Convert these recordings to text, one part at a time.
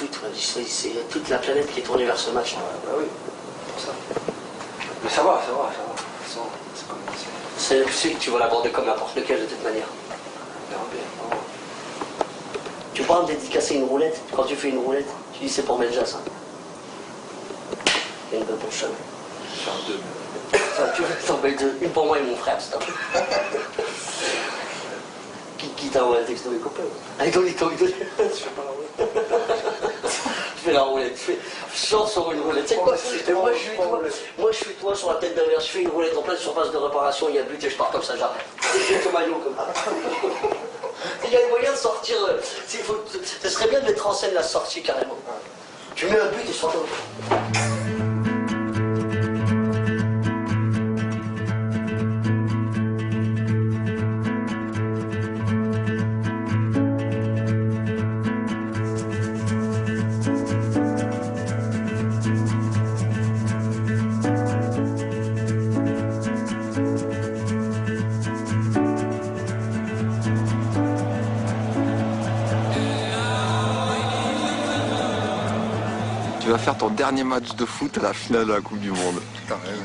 foot. C'est toute la planète qui est tournée vers ce match. Bah oui, c'est ça. Mais ça va. C'est comme ça. Tu sais que tu vas l'aborder comme n'importe lequel de toute manière. On verra bien. Tu pourras me dédicacer une roulette. Quand tu fais une roulette, tu dis c'est pour Medja ça. Et une bonne pour chemin. Faire deux. Tu veux t'en mets deux. Une pour moi et mon frère, s'il te plaît. Qui t'a envoyé un texte de mes copains? Avec ton tu fais pas la roulette. Tu fais la roulette. Je sors sur une roulette. Tu sais quoi? Moi je suis toi sur la tête d'un verre. Je fais une roulette en pleine surface de réparation. Il y a but et je pars comme ça, j'arrête. Je fais ton maillot comme ça. Il y a moyen de sortir. Ce serait bien de mettre en scène la sortie carrément. Tu mets un but et je sors comme ça. Tu vas faire ton dernier match de foot à la finale de la Coupe du Monde. T'as raison.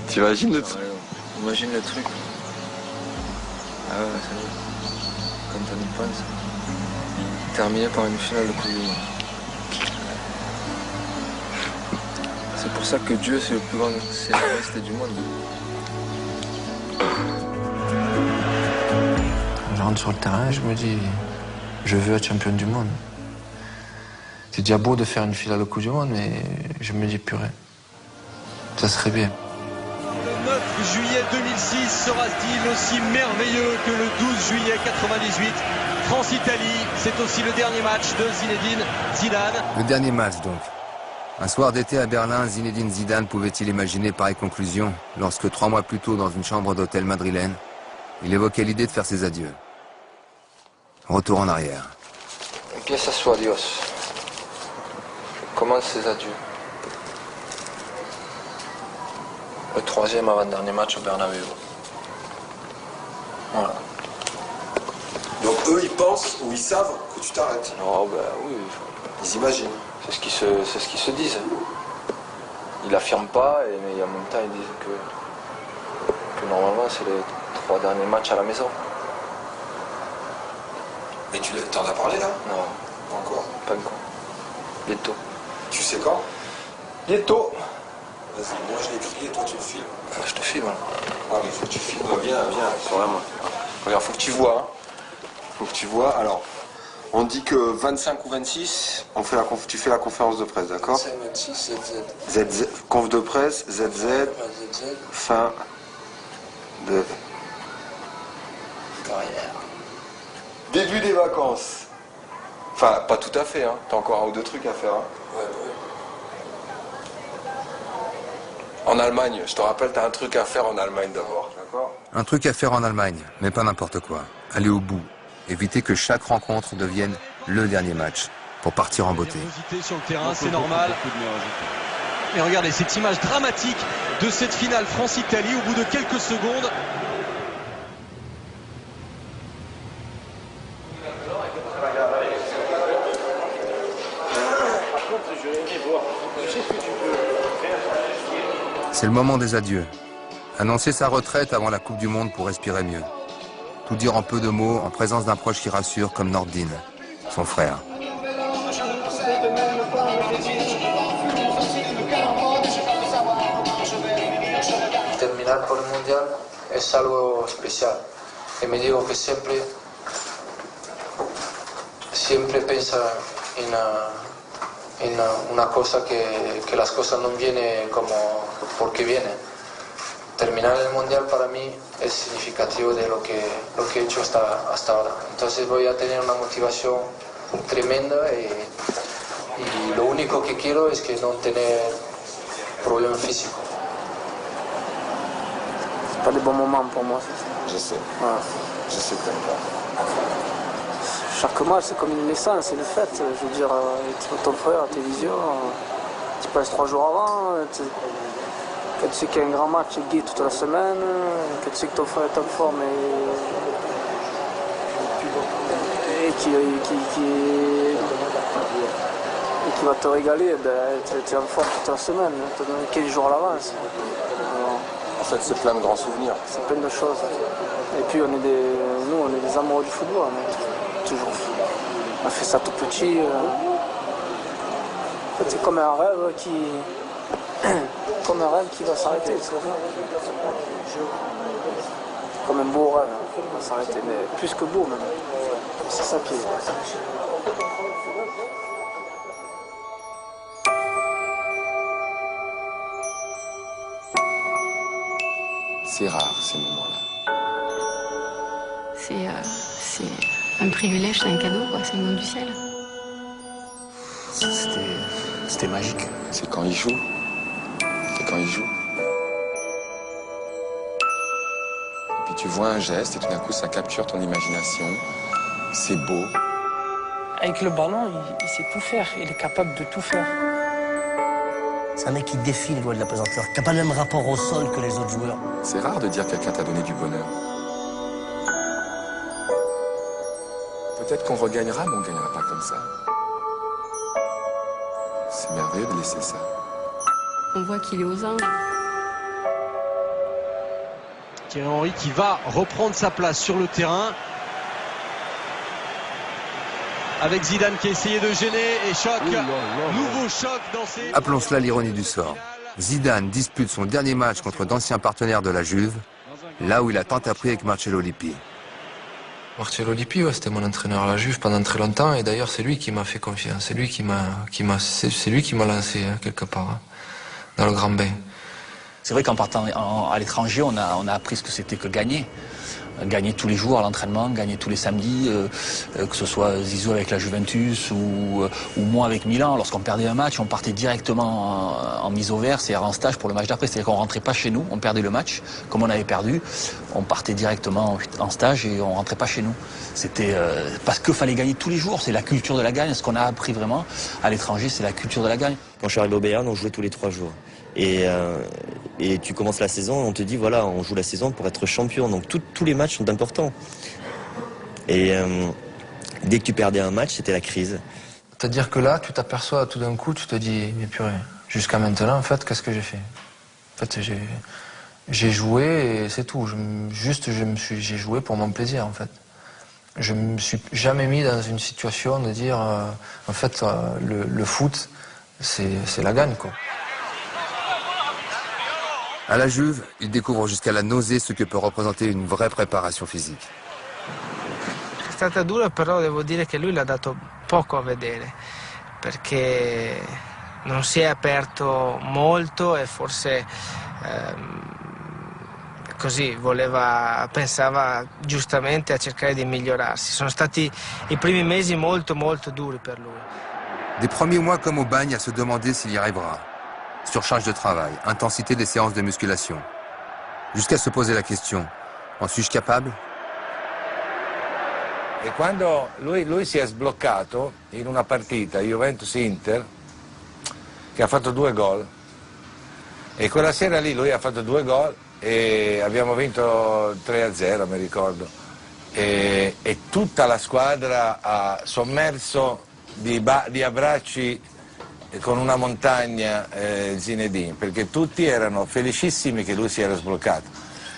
T'imagines le truc? Imagine le truc. Ah ouais, ça y est. Comme t'as dit pas, c'est terminé par une finale de Coupe du Monde. C'est pour ça que Dieu, c'est le plus grand célébriste du monde. Je rentre sur le terrain et je me dis, je veux être champion du monde. C'est déjà beau de faire une finale au Coupe du Monde, mais je me dis, purée, ça serait bien. Le 9 juillet 2006 sera-t-il aussi merveilleux que le 12 juillet 98? France-Italie, c'est aussi le dernier match de Zinedine Zidane. Le dernier match donc. Un soir d'été à Berlin, Zinedine Zidane pouvait-il imaginer pareille conclusion lorsque 3 mois plus tôt, dans une chambre d'hôtel madrilène, il évoquait l'idée de faire ses adieux. Retour en arrière. Empieza su adios. Commence ses adieux. Le 3e avant-dernier match au Bernabéu. Voilà. Donc eux ils pensent ou ils savent que tu t'arrêtes. Oh bah oui. Ils imaginent. C'est ce qu'ils se disent. Ils l'affirment pas, mais en même temps ils disent que normalement c'est les 3 derniers matchs à la maison. Mais tu t'en as parlé là? Non, Pas encore. pas encore. Bientôt. Tu sais quand? Bientôt. Vas-y, moi je l'ai crié, toi tu le filmes. Je te filme. Ah oui, faut que tu filmes. Viens, sur la main. Regarde, faut que tu vois. Faut que tu vois. Alors, on dit que 25 ou 26, tu fais la conférence de presse, d'accord? 26, ZZ, conf de presse, ZZ, fin de carrière. début des vacances. Enfin, pas tout à fait, hein. T'as encore 1 ou 2 trucs à faire, hein. Ouais. En Allemagne, je te rappelle, t'as un truc à faire en Allemagne d'abord, d'accord? Un truc à faire en Allemagne, mais pas n'importe quoi. Aller au bout. Éviter que chaque rencontre devienne le dernier match pour partir en beauté. Nervosité sur le terrain, c'est normal. Et regardez cette image dramatique de cette finale France-Italie au bout de quelques secondes. C'est le moment des adieux. Annoncer sa retraite avant la Coupe du Monde pour respirer mieux. Tout dire en peu de mots en présence d'un proche qui rassure comme Nordin, son frère. Terminar por el Mundial es algo especial. Y me digo que siempre piensa en una cosa que las cosas no vienen como porque vienen. Terminar el Mundial para mí es significativo de lo que he hecho hasta ahora. Entonces voy a tener una motivación tremenda y lo único que quiero es que no tener problemas físicos. C'est pas des bons moments pour moi, c'est ça. Je sais. Voilà. Je sais que t'aimes pas. Chaque match, c'est comme une naissance, c'est une fête. Je veux dire, avec ton frère, à la télévision, tu passes 3 jours avant. Quand tu sais qu'il y a un grand match, tu es gai toute la semaine. Quand tu sais que ton frère est en forme et et qui va te régaler, tu es en forme toute la semaine, tu as donné 15 jours à l'avance. En fait, c'est plein de grands souvenirs. C'est plein de choses. Et puis nous, on est des amoureux du football. On a fait ça tout petit. En fait, c'est comme un rêve qui va s'arrêter. Comme un beau rêve qui va s'arrêter, mais plus que beau même. C'est ça qui est. C'est rare ces moments-là. C'est un privilège, c'est un cadeau, quoi. C'est un don du ciel. C'était magique. C'est quand il joue. C'est quand il joue. Et puis tu vois un geste et tout d'un coup ça capture ton imagination. C'est beau. Avec le ballon, il sait tout faire. Il est capable de tout faire. C'est un mec qui défie les lois de la pesanteur, qui n'a pas le même rapport au sol que les autres joueurs. C'est rare de dire que quelqu'un t'a donné du bonheur. Peut-être qu'on regagnera, mais on ne gagnera pas comme ça. C'est merveilleux de laisser ça. On voit qu'il est aux anges. Thierry Henry qui va reprendre sa place sur le terrain. Avec Zidane qui a essayé de gêner et choc. Nouveau choc dans ses... Appelons cela l'ironie du sort. Zidane dispute son dernier match contre d'anciens partenaires de la Juve, là où il a tant appris avec Marcello Lippi. Marcello Lippi, ouais, c'était mon entraîneur à la Juve pendant très longtemps, et d'ailleurs c'est lui qui m'a fait confiance, c'est lui qui m'a lancé quelque part, hein, dans le grand bain. C'est vrai qu'en partant à l'étranger, on a appris ce que c'était que gagner. Gagner tous les jours à l'entraînement, gagner tous les samedis, que ce soit Zizou avec la Juventus ou moi avec Milan. Lorsqu'on perdait un match, on partait directement en mise au vert, c'est-à-dire en stage pour le match d'après. C'est-à-dire qu'on rentrait pas chez nous, on perdait le match, comme on avait perdu, on partait directement en stage et on rentrait pas chez nous. C'était parce qu'il fallait gagner tous les jours, c'est la culture de la gagne. Ce qu'on a appris vraiment à l'étranger, c'est la culture de la gagne. Quand je suis arrivé au Bayern, on jouait tous les 3 jours. Et tu commences la saison, on te dit voilà, on joue la saison pour être champion. Donc tous les matchs sont importants. Et dès que tu perdais un match, c'était la crise. C'est-à-dire que là, tu t'aperçois tout d'un coup, tu te dis, mais purée, jusqu'à maintenant, en fait, qu'est-ce que j'ai fait? En fait, j'ai joué et c'est tout. J'ai joué pour mon plaisir, en fait. Je me suis jamais mis dans une situation de dire, en fait, le foot, c'est la gagne, quoi. À la Juve, il découvre jusqu'à la nausée ce que peut représenter une vraie préparation physique. È stata dura, però devo dire che lui l'ha dato poco a vedere, perché non si è aperto molto e forse così pensava giustamente a cercare di migliorarsi. Sono stati i primi mesi molto molto duri per lui. Des premiers mois comme au bagne à se demander s'il y arrivera. Surcharge de travail, intensité des séances de musculation. Jusqu'à se poser la question, en suis-je capable? E quando lui si è sbloccato in una partita Juventus-Inter, che ha fatto 2 gol, e quella sera lì lui ha fatto 2 gol e abbiamo vinto 3-0, mi ricordo, e tutta la squadra ha sommerso di abbracci con una montagna Zinedine, perché tutti erano felicissimi che lui si era sbloccato,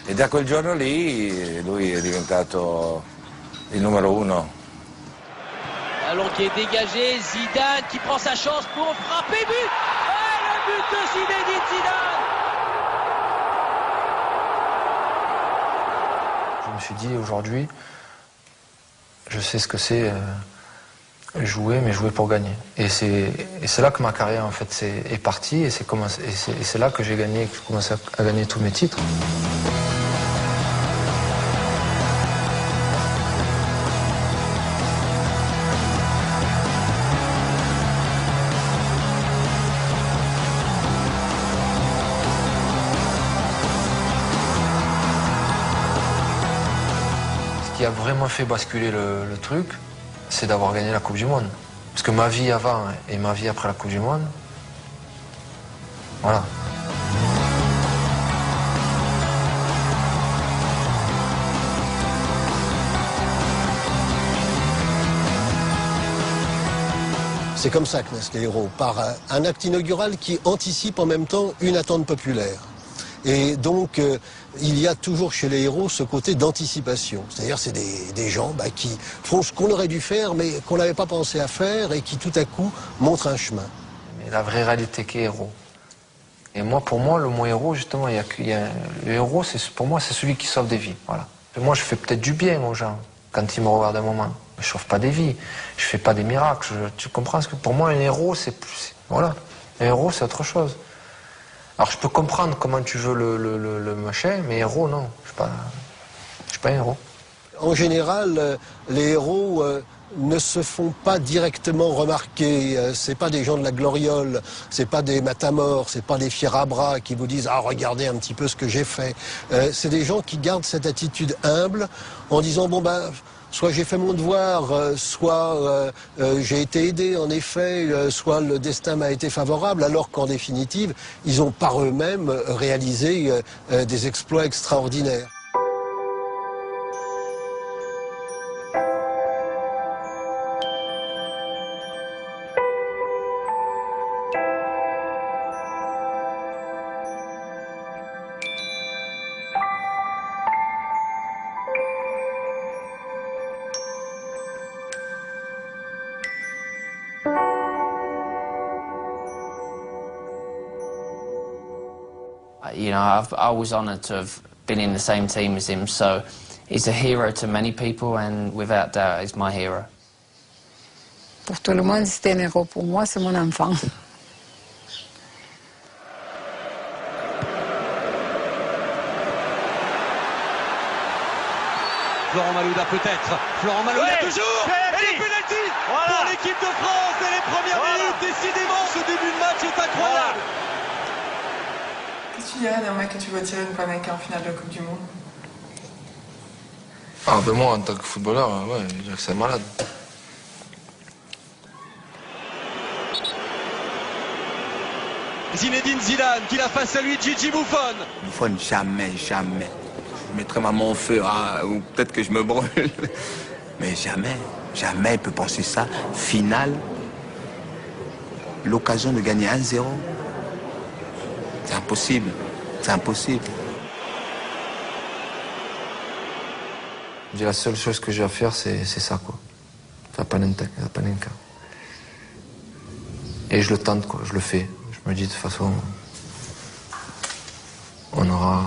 e da quel giorno lì lui è diventato il numero 1. Ballon qui est dégagé, Zidane qui prend sa chance pour frapper, but. Ah, le but de Zinedine Zidane. Je me suis dit, aujourd'hui, je sais ce que c'est jouer, mais jouer pour gagner. Et c'est là que ma carrière, en fait, est partie, et c'est là que j'ai commencé à gagner tous mes titres. Ce qui a vraiment fait basculer le truc, c'est d'avoir gagné la Coupe du Monde. Parce que ma vie avant et ma vie après la Coupe du Monde, voilà. C'est comme ça que naissent les héros, par un acte inaugural qui anticipe en même temps une attente populaire. Et donc, il y a toujours chez les héros ce côté d'anticipation. C'est-à-dire, c'est des gens qui font ce qu'on aurait dû faire, mais qu'on n'avait pas pensé à faire, et qui tout à coup montrent un chemin. Mais la vraie réalité qu'est héros. Et moi, pour moi, le mot héros, justement, le héros, pour moi, c'est celui qui sauve des vies. Voilà. Et moi, je fais peut-être du bien aux gens quand ils me regardent un moment. Mais je sauve pas des vies. Je fais pas des miracles. Tu comprends ce que pour moi, un héros, voilà. Un héros, c'est autre chose. Alors je peux comprendre comment tu veux le machin, mais héros, non. Je suis pas un héros. En général, les héros ne se font pas directement remarquer. C'est pas des gens de la gloriole, c'est pas des matamores, c'est pas des fiers à bras qui vous disent « Ah, regardez un petit peu ce que j'ai fait ». C'est des gens qui gardent cette attitude humble en disant « Bon ben, soit j'ai fait mon devoir, soit j'ai été aidé en effet, soit le destin m'a été favorable », alors qu'en définitive, ils ont par eux-mêmes réalisé des exploits extraordinaires. You know, I was honoured to have been in the same team as him, so he's a hero to many people, and without doubt, he's my hero. Pour tout le monde, c'était un héros. Pour moi, c'est mon enfant. Florent Malouda peut-être. Florent Malouda toujours. Et le penalty pour l'équipe de France et les premières minutes. Décidément, ce début de match est incroyable. Qu'est-ce que tu dirais d'un mec que tu vois tirer une Panenka en finale de la Coupe du Monde? Ah ben moi, en tant que footballeur, ouais, je dirais que c'est malade. Zinedine Zidane qui a face à lui Gigi Buffon. Buffon, jamais. Je mettrai ma main au feu, ou peut-être que je me brûle. Mais jamais il peut penser ça. Finale, l'occasion de gagner 1-0. C'est impossible. La seule chose que j'ai à faire, c'est ça, quoi. La Panenka. Et je le tente, quoi. Je le fais. Je me dis, de toute façon, on aura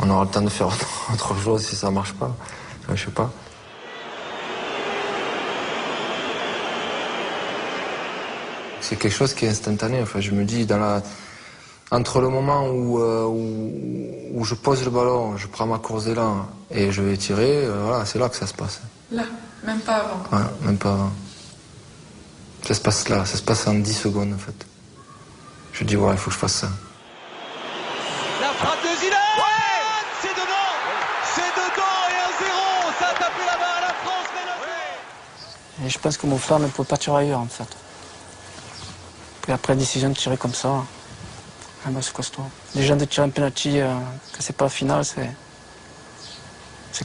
le temps de faire autre chose si ça marche pas. Enfin, je sais pas. C'est quelque chose qui est instantané. Enfin, je me dis, entre le moment où je pose le ballon, je prends ma course d'élan et je vais tirer, voilà, c'est là que ça se passe. Là, même pas avant. Ouais, même pas avant. Ça se passe là, ça se passe en 10 secondes en fait. Je dis, ouais, il faut que je fasse ça. La frappe de Zidane, c'est dedans et 1-0, ça a tapé la main à la France, mais Et je pense que mon frère ne peut pas tirer ailleurs en fait. Puis après, décision de tirer comme ça, c'est costaud. Déjà de tirer un penalty, quand c'est pas final, c'est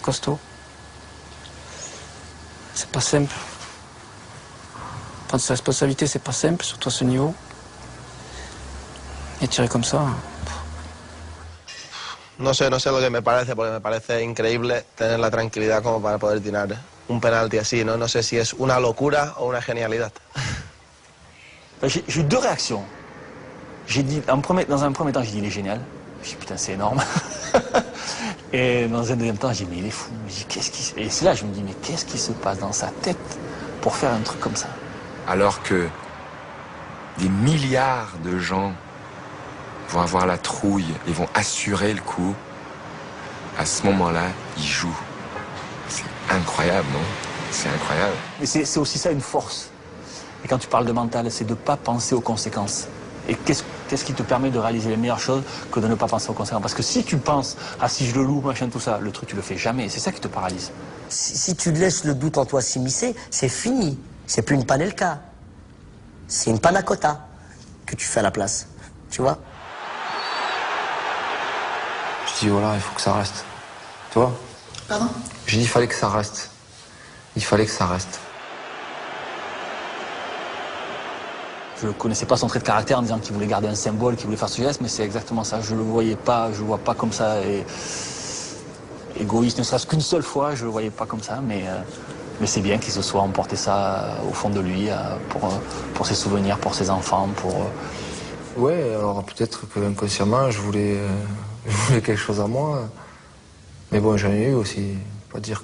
costaud. C'est pas simple. Prendre sa responsabilité, c'est pas simple, surtout à ce niveau. Et tirer comme ça. No sé lo que me parece, porque me parece increíble tener la tranquilidad como para poder tirar un penalti así, ¿no? No sé si es una locura o una genialidad. J'ai eu deux réactions. J'ai dit, dans un premier temps, j'ai dit, il est génial. J'ai dit, putain, c'est énorme. Et dans un deuxième temps, j'ai dit, mais il est fou. Et c'est là, je me dis, mais qu'est-ce qui se passe dans sa tête pour faire un truc comme ça? Alors que des milliards de gens vont avoir la trouille et vont assurer le coup, à ce moment-là, il joue. C'est incroyable, non? C'est incroyable. Mais c'est aussi ça une force. Et quand tu parles de mental, c'est de ne pas penser aux conséquences. Et qu'est-ce qui te permet de réaliser les meilleures choses que de ne pas penser aux conséquences? Parce que si tu penses, si je le loue, machin, tout ça, le truc, tu le fais jamais. Et c'est ça qui te paralyse. Si tu laisses le doute en toi s'immiscer, c'est fini. C'est plus une Panenka. C'est une panna cotta que tu fais à la place. Tu vois? Je dis, voilà, il faut que ça reste. Tu vois? Pardon? J'ai dit, il fallait que ça reste. Il fallait que ça reste. Je ne connaissais pas son trait de caractère en disant qu'il voulait garder un symbole, qu'il voulait faire ce geste, mais c'est exactement ça. Je ne le voyais pas, je le vois pas comme ça. Et égoïste, ne serait-ce qu'une seule fois, je ne le voyais pas comme ça, mais c'est bien qu'il se soit emporté ça au fond de lui pour ses souvenirs, pour ses enfants, pour... Ouais, alors peut-être que inconsciemment je voulais quelque chose à moi, mais bon, j'en ai eu aussi. Pas dire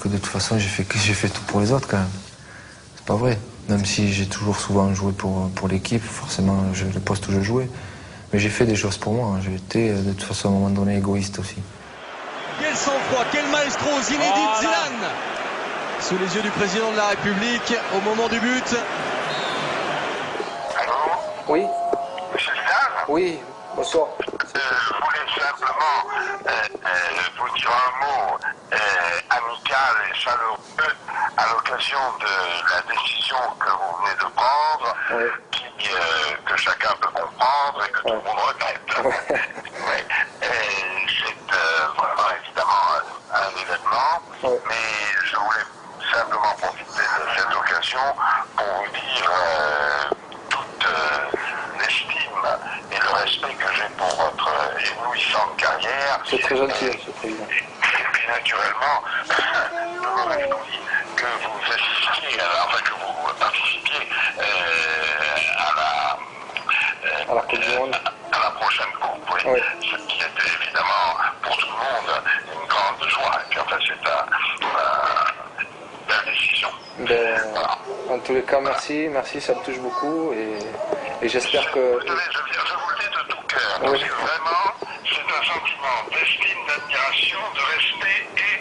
que de toute façon j'ai fait tout pour les autres quand même. C'est pas vrai. Même si j'ai toujours souvent joué pour l'équipe, forcément le poste où je jouais. Mais j'ai fait des choses pour moi. J'ai été de toute façon à un moment donné égoïste aussi. Quel sang-froid, quel maestro, Zinedine Zidane, sous les yeux du président de la République au moment du but. Oui. Monsieur Zidane. Oui, bonsoir. Je voulais simplement vous dire un mot amical et chaleureux à l'occasion de la décision que vous venez de prendre, que chacun peut comprendre et que tout le monde regrette. C'est vraiment évidemment un événement, mais je voulais simplement profiter de cette occasion pour vous dire toute l'estime et le respect que j'ai pour votre éblouissante carrière. C'est très gentil, Monsieur le Président. Et puis naturellement, je me réjouis que vous assistiez, que vous participiez à la Coupe du Monde. À la prochaine Coupe, oui. Ce qui était évidemment pour tout le monde une grande joie. Et puis enfin, c'est une belle décision. Voilà. En tous les cas, merci, ça me touche beaucoup et j'espère que... Je vous le dis de tout cœur, parce que vraiment, c'est un sentiment d'estime, d'admiration, de respect et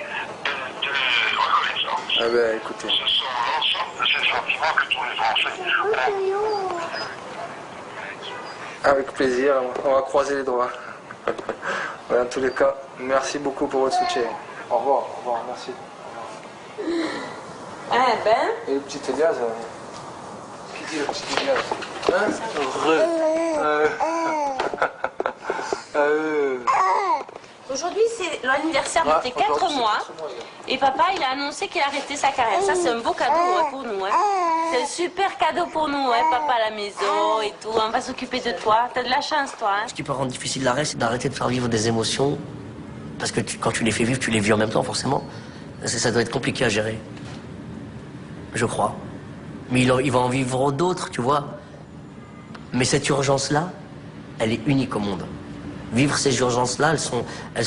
de reconnaissance. Ah ben, écoutez. Ce sont l'ensemble de ces sentiments que tous les Français ont. Avec plaisir, on va croiser les doigts. En tous les cas, merci beaucoup pour votre soutien. Au revoir, merci. Ah ben. Et le petit Elias, qui dit le petit Elias? Aujourd'hui, c'est l'anniversaire de tes 4 mois. Et papa, il a annoncé qu'il a arrêté sa carrière. Ça, c'est un beau cadeau pour nous. C'est un super cadeau pour nous, papa à la maison et tout. On va s'occuper de toi. T'as de la chance, toi. Ce qui peut rendre difficile l'arrêt, c'est d'arrêter de faire vivre des émotions. Parce que quand tu les fais vivre, tu les vis en même temps, forcément. Ça doit être compliqué à gérer. Je crois. Mais il va en vivre d'autres, tu vois. Mais cette urgence-là, elle est unique au monde. Vivre ces urgences-là, elles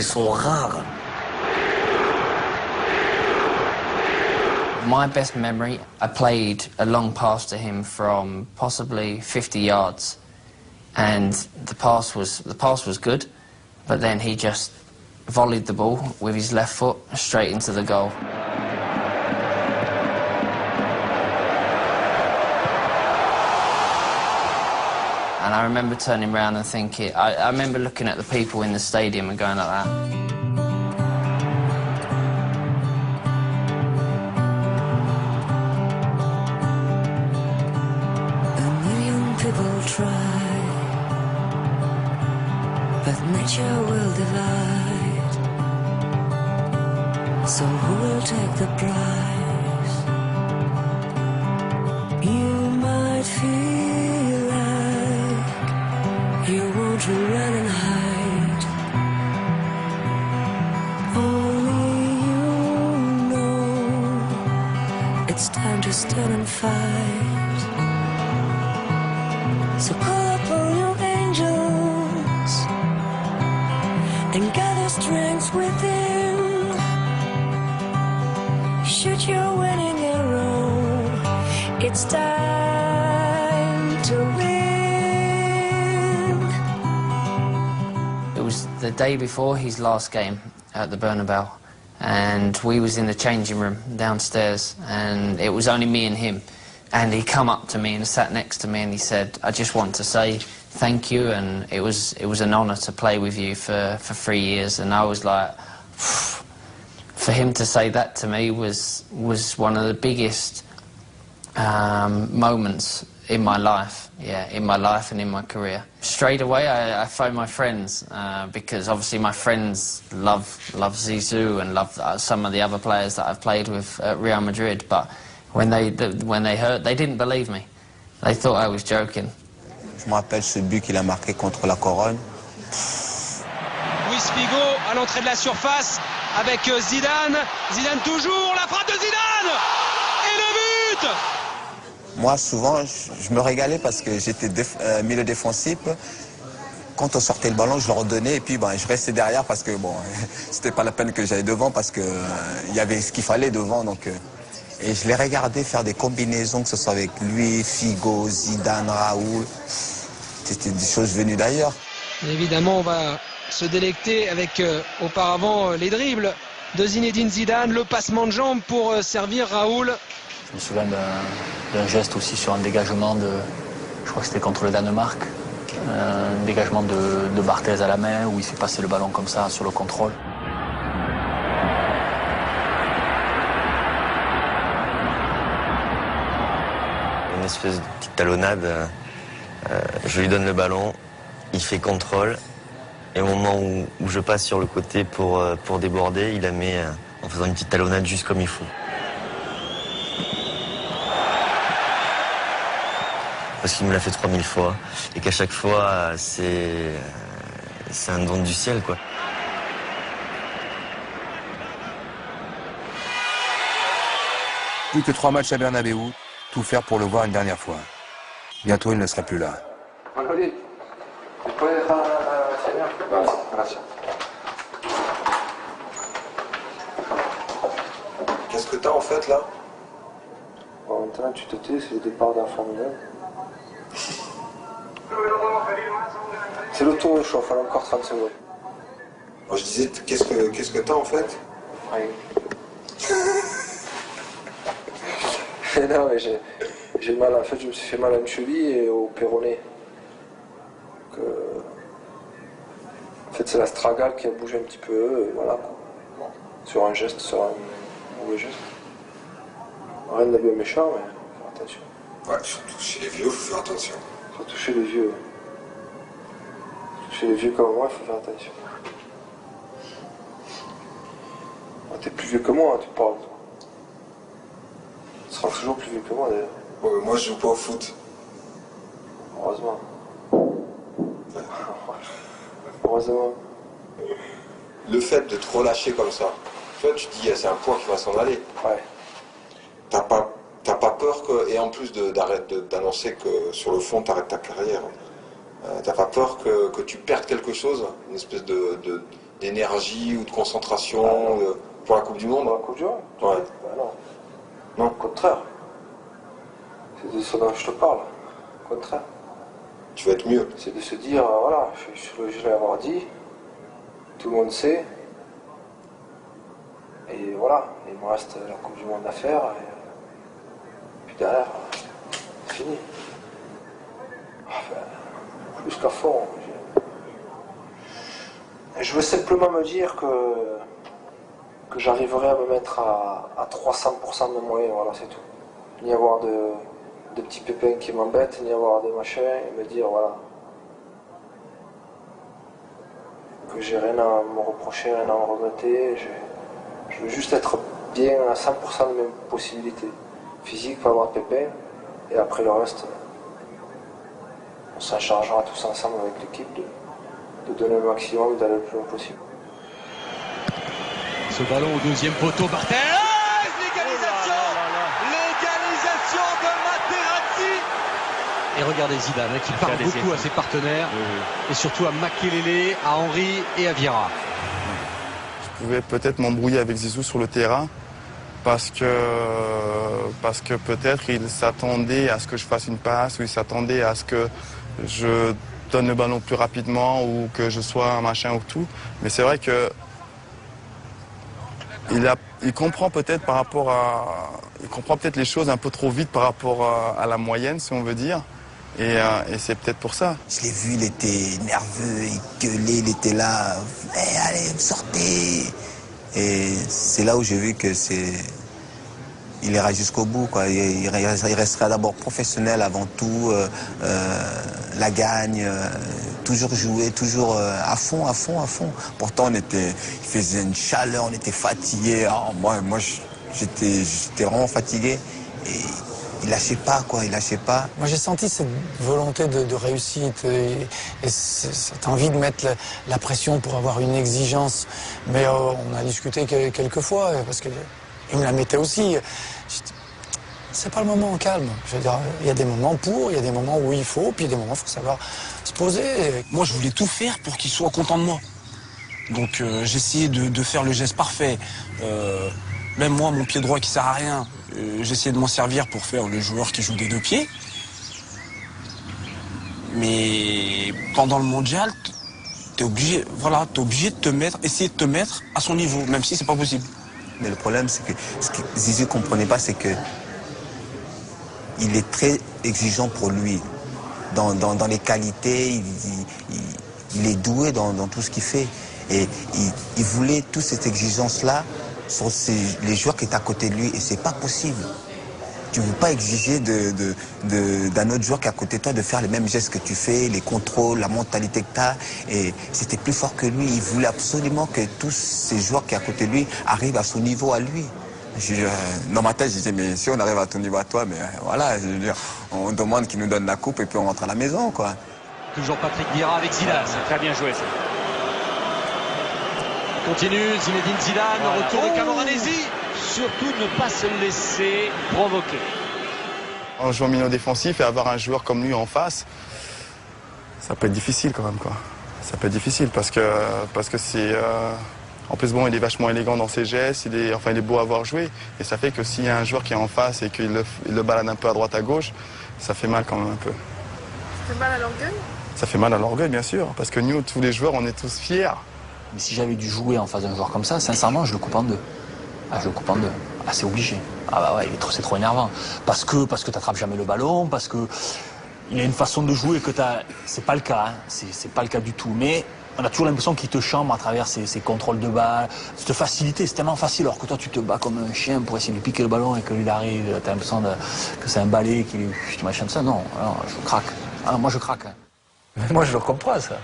sont rares. My best memory, I played a long pass to him from possibly 50 yards, and the pass was good, but then he just volleyed the ball with his left foot straight into the goal. And I remember turning around and thinking, I remember looking at the people in the stadium and going like that. A million people try, but nature will divide. So who will take the prize? You might feel like you want to run and hide. Only you know it's time to stand and fight. So call upon your angels and gather strength within. Shoot your winning arrow. It's time to win. It was the day before his last game at the Bernabeu, and we was in the changing room downstairs, and it was only me and him. And he come up to me and sat next to me, and he said, "I just want to say thank you, and it was an honour to play with you for 3 years." And I was like, for him to say that to me was one of the biggest moments in my life, in my life and in my career. Straight away, I phoned my friends because obviously my friends love Zizou and love some of the other players that I've played with at Real Madrid. But When they heard, they didn't believe me. They thought I was joking. Je me rappelle ce but qu'il a marqué contre la Corogne. Luis Figo à l'entrée de la surface avec Zidane. Zidane toujours, la frappe de Zidane et le but. Moi, souvent, je me régalais parce que j'étais milieu défensif. Quand on sortait le ballon, je le redonnais et puis je restais derrière parce que bon, c'était pas la peine que j'aille devant parce que il y avait ce qu'il fallait devant. Donc, et je les regardais faire des combinaisons, que ce soit avec lui, Figo, Zidane, Raoul. C'était des choses venues d'ailleurs. Évidemment, on va se délecter avec auparavant les dribbles de Zinedine Zidane, le passement de jambes pour servir Raoul. Je me souviens d'un geste aussi sur un dégagement je crois que c'était contre le Danemark, un dégagement de Barthez à la main où il fait passer le ballon comme ça sur le contrôle. Une espèce de petite talonnade, je lui donne le ballon, il fait contrôle et au moment où je passe sur le côté pour déborder, il la met en faisant une petite talonnade juste comme il faut. Parce qu'il me l'a fait 3000 fois et qu'à chaque fois c'est un don du ciel quoi. Plus que 3 matchs à Bernabéu, tout faire pour le voir une dernière fois. Bientôt il ne sera plus là. Qu'est-ce que t'as en fait là? Bon, maintenant tu te tais, c'est le départ d'un Formule 1. C'est le tour de chauffe, il encore 30 secondes. Moi, je disais, qu'est-ce que t'as en fait? Rien. Non, mais j'ai mal, en fait, je me suis fait mal à une cheville et au péroné. Donc, en fait, c'est l'astragale qui a bougé un petit peu, et voilà. Bon, sur un geste, sur un mauvais geste. Rien de bien méchant, mais faut faire attention. Ouais, surtout chez les vieux, faut faire attention. Surtout chez les vieux. Chez les vieux comme moi, il faut faire attention. Oh, t'es plus vieux que moi, hein, tu parles. Toi. Tu seras toujours plus vieux que moi d'ailleurs. Ouais, moi je joue pas au foot. Heureusement. Heureusement. Le fait de te relâcher comme ça, toi tu te dis c'est un poids qui va s'en aller. Ouais. T'as pas peur que, et en plus d'annoncer que sur le fond t'arrêtes ta carrière, t'as pas peur que tu perdes quelque chose, une espèce d'énergie ou de concentration pour la Coupe du Monde? Pour la Coupe du Monde? Ouais. Ben non. Non, au contraire. C'est de ce dont je te parle. Au contraire. Tu vas être mieux. C'est de se dire, voilà, je l'ai avoir dit, tout le monde sait, et voilà, il me reste la Coupe du Monde à faire, et puis derrière, c'est fini. Enfin, plus qu'à fond. Je veux simplement me dire que j'arriverai à me mettre à 300% de mes moyens, voilà, c'est tout. Ni avoir de petits pépins qui m'embêtent, ni avoir des machins, et me dire, voilà, que j'ai rien à me reprocher, rien à me regretter. Je veux juste être bien à 100% de mes possibilités physiques, pas avoir de pépins, et après le reste, on s'en chargera tous ensemble avec l'équipe de donner le maximum et d'aller le plus loin possible. Ce ballon au deuxième poteau, Barthez, l'égalisation, l'égalisation de Materazzi. Et regardez Zidane qui parle beaucoup à ses partenaires et surtout à Makelele, à Henry et à Vieira. Je pouvais peut-être m'embrouiller avec Zizou sur le terrain parce que peut-être il s'attendait à ce que je fasse une passe ou il s'attendait à ce que je donne le ballon plus rapidement ou que je sois un machin ou tout. Mais c'est vrai que il comprend peut-être il comprend peut-être les choses un peu trop vite par rapport à la moyenne, si on veut dire. Et c'est peut-être pour ça. Je l'ai vu, il était nerveux, il gueulait, il était là. Hey, allez, sortez. Et c'est là où j'ai vu que il ira jusqu'au bout, quoi. Il restera d'abord professionnel avant tout, la gagne, toujours jouer, toujours à fond. Pourtant, il faisait une chaleur, on était fatigué. Moi, j'étais vraiment fatigué. Et il lâchait pas, quoi, il lâchait pas. Moi, j'ai senti cette volonté de réussite et cette envie de mettre la pression pour avoir une exigence. Mais on a discuté quelques fois, parce qu'il me la mettait aussi. C'est pas le moment calme. Je veux dire, il y a des moments pour, il y a des moments où il faut, puis il y a des moments où il faut savoir se poser. Moi, je voulais tout faire pour qu'il soit content de moi. Donc, j'essayais de faire le geste parfait. Même moi, mon pied droit qui sert à rien, j'essayais de m'en servir pour faire le joueur qui joue des deux pieds. Mais pendant le mondial, t'es obligé de te mettre, essayer de te mettre à son niveau, même si c'est pas possible. Mais le problème, c'est que ce que Zizou comprenait pas, c'est que il est très exigeant pour lui. Dans les qualités, il est doué dans tout ce qu'il fait. Et il voulait toute cette exigence-là sur les joueurs qui étaient à côté de lui. Et c'est pas possible. Tu ne peux pas exiger d'un autre joueur qui est à côté de toi de faire les mêmes gestes que tu fais, les contrôles, la mentalité que tu as. Et c'était plus fort que lui. Il voulait absolument que tous ces joueurs qui sont à côté de lui arrivent à son niveau à lui. Dans ma tête, je disais, mais si on arrive à ton niveau à toi, mais voilà, je veux dire, on demande qu'il nous donne la coupe et puis on rentre à la maison, quoi. Toujours Patrick Vieira avec Zidane. C'est très bien joué, ça. Continue, Zinedine Zidane, retour de Camoranesi. Surtout ne pas se laisser provoquer. En jouant milieu défensif et avoir un joueur comme lui en face, ça peut être difficile quand même, quoi. Ça peut être difficile parce que c'est... En plus, bon, il est vachement élégant dans ses gestes, il est beau à voir jouer. Et ça fait que s'il y a un joueur qui est en face et qu'il le balade un peu à droite, à gauche, ça fait mal quand même un peu. Ça fait mal à l'orgueil? Ça fait mal à l'orgueil, bien sûr, parce que nous, tous les joueurs, on est tous fiers. Mais si j'avais dû jouer en face d'un joueur comme ça, sincèrement, je le coupe en deux. Ah, je le coupe en deux. Ah, c'est obligé. Ah bah ouais, c'est trop énervant. Parce que t'attrapes jamais le ballon, parce que il a une façon de jouer que c'est pas le cas, hein. C'est pas le cas du tout. Mais on a toujours l'impression qu'il te chambre à travers ses contrôles de balle. Cette facilité, c'est tellement facile, alors que toi tu te bats comme un chien pour essayer de lui piquer le ballon et que lui il arrive, t'as l'impression que c'est un balai qui tu machin de ça. Non, je craque. Ah, moi je craque. Hein. Mais moi je le comprends ça.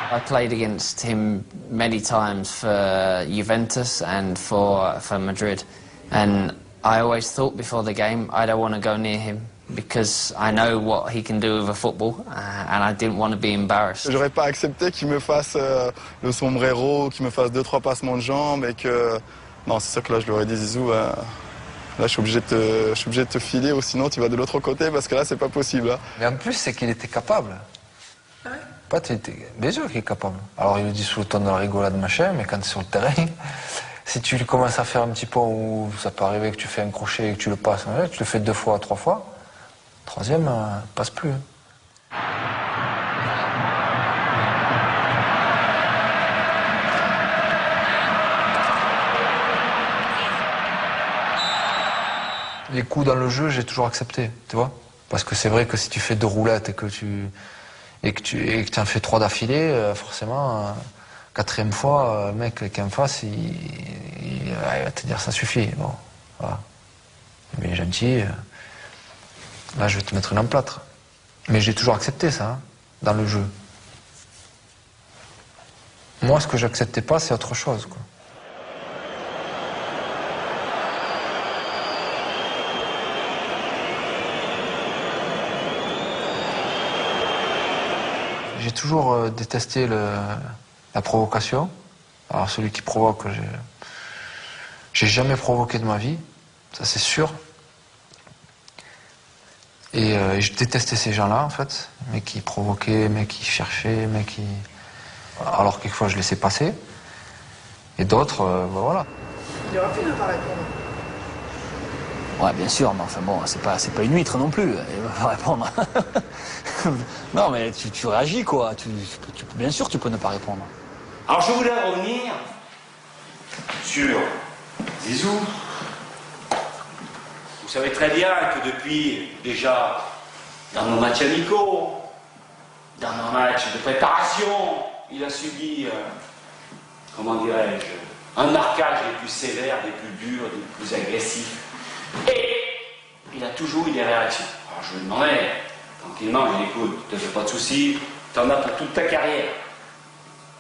I played against him many times for Juventus and for Madrid, and I always thought before the game I don't want to go near him because I know what he can do with a football, and I didn't want to be embarrassed. J'aurais pas accepté qu'il me fasse le sombrero, qu'il me fasse 2-3 passements de jambes et que... Non, c'est sûr que là je lui aurais dit, Zizou, là je suis obligé de te filer ou sinon tu vas de l'autre côté parce que là c'est pas possible. Hein. Mais en plus c'est qu'il était capable. Bien sûr qu'il est capable. Alors il le dit sous le ton de la rigolade machin, mais quand tu es sur le terrain, si tu commences à faire un petit pont où ça peut arriver que tu fais un crochet et que tu le passes, tu le fais 2 fois, 3 fois, troisième, passe plus. Les coups dans le jeu, j'ai toujours accepté, tu vois. Parce que c'est vrai que si tu fais 2 roulettes et que tu en fais 3 d'affilée, forcément, 4e fois, le mec qui est en face, il va te dire ça suffit. Bon, voilà. Mais gentil, là je vais te mettre une emplâtre. Mais j'ai toujours accepté ça, hein, dans le jeu. Moi, ce que j'acceptais pas, c'est autre chose, quoi. J'ai toujours détesté la provocation. Alors celui qui provoque, j'ai jamais provoqué de ma vie, ça c'est sûr. Et je détestais ces gens-là en fait, mais qui provoquaient, mais qui cherchaient, mais qui... Alors quelquefois je laissais passer. Et d'autres, voilà. Il aurait pu ne pas répondre. Ouais, bien sûr, mais enfin bon, c'est pas une huître non plus. Il va répondre. Non, mais tu réagis, quoi. Bien sûr, tu peux ne pas répondre. Alors, je voulais revenir sur Zizou. Vous savez très bien que depuis, déjà, dans nos matchs amicaux, dans nos matchs de préparation, il a subi, comment dirais-je, un marquage des plus sévères, des plus durs, des plus agressifs. Et il a toujours eu des réactions. Alors je lui demandais, Tranquillement, je l'écoute, ne te fais pas de soucis, tu en as pour toute ta carrière.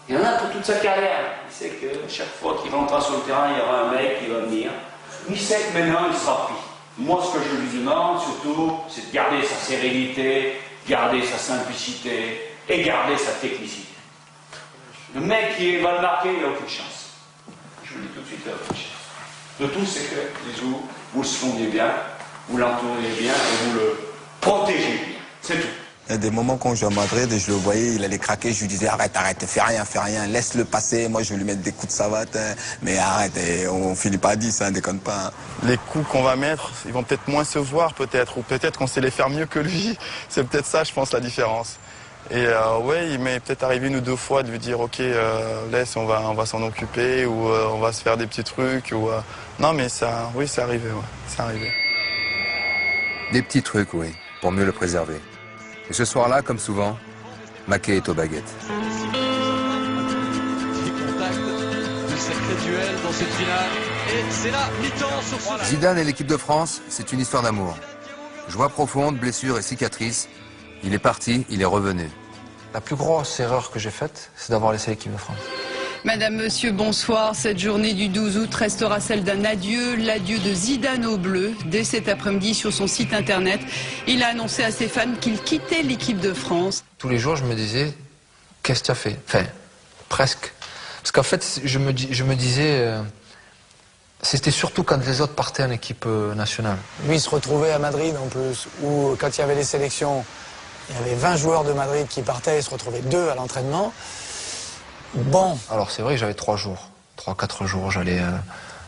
Il y en a pour toute sa carrière. Il sait que chaque fois qu'il rentrera sur le terrain, il y aura un mec qui va venir. Il sait que maintenant, il sera pris. Moi, ce que je lui demande, surtout, c'est de garder sa sérénité, garder sa simplicité et garder sa technicité. Le mec qui va le marquer, il n'a aucune chance. Je vous le dis tout de suite, il n'a aucune chance. Le tout, c'est que, Zizou, vous le sondez bien, vous l'entourez bien et vous le protégez bien. C'est tout. Il y a des moments quand je joue à Madrid et je le voyais, il allait craquer, je lui disais arrête, fais rien, laisse-le passer, moi je vais lui mettre des coups de savate, hein, mais arrête, et on finit pas à 10, hein, déconne pas. Hein. Les coups qu'on va mettre, ils vont peut-être moins se voir peut-être, ou peut-être qu'on sait les faire mieux que lui. C'est peut-être ça, je pense, la différence. Et ouais, il m'est peut-être arrivé 1 ou 2 fois de lui dire ok, laisse, on va s'en occuper, ou on va se faire des petits trucs, ou non mais ça, oui, c'est arrivé, ouais, c'est arrivé. Des petits trucs, oui, pour mieux le préserver. Et ce soir-là, comme souvent, Mackay est aux baguettes. Le sacré duel dans cette finale. Et c'est la mi-temps sur ce... Zidane et l'équipe de France, c'est une histoire d'amour. Joie profonde, blessure et cicatrices. Il est parti, il est revenu. La plus grosse erreur que j'ai faite, c'est d'avoir laissé l'équipe de France. Madame, Monsieur, bonsoir. Cette journée du 12 août restera celle d'un adieu, l'adieu de Zidane au bleu. Dès cet après-midi, sur son site internet, il a annoncé à ses fans qu'il quittait l'équipe de France. Tous les jours, je me disais, qu'est-ce que tu as fait? Enfin, presque. Parce qu'en fait, je me disais, c'était surtout quand les autres partaient en équipe nationale. Lui, il se retrouvait à Madrid en plus, où quand il y avait les sélections, il y avait 20 joueurs de Madrid qui partaient, il se retrouvait 2 à l'entraînement. Bon. Alors c'est vrai que j'avais 3 jours, 3-4 jours, j'allais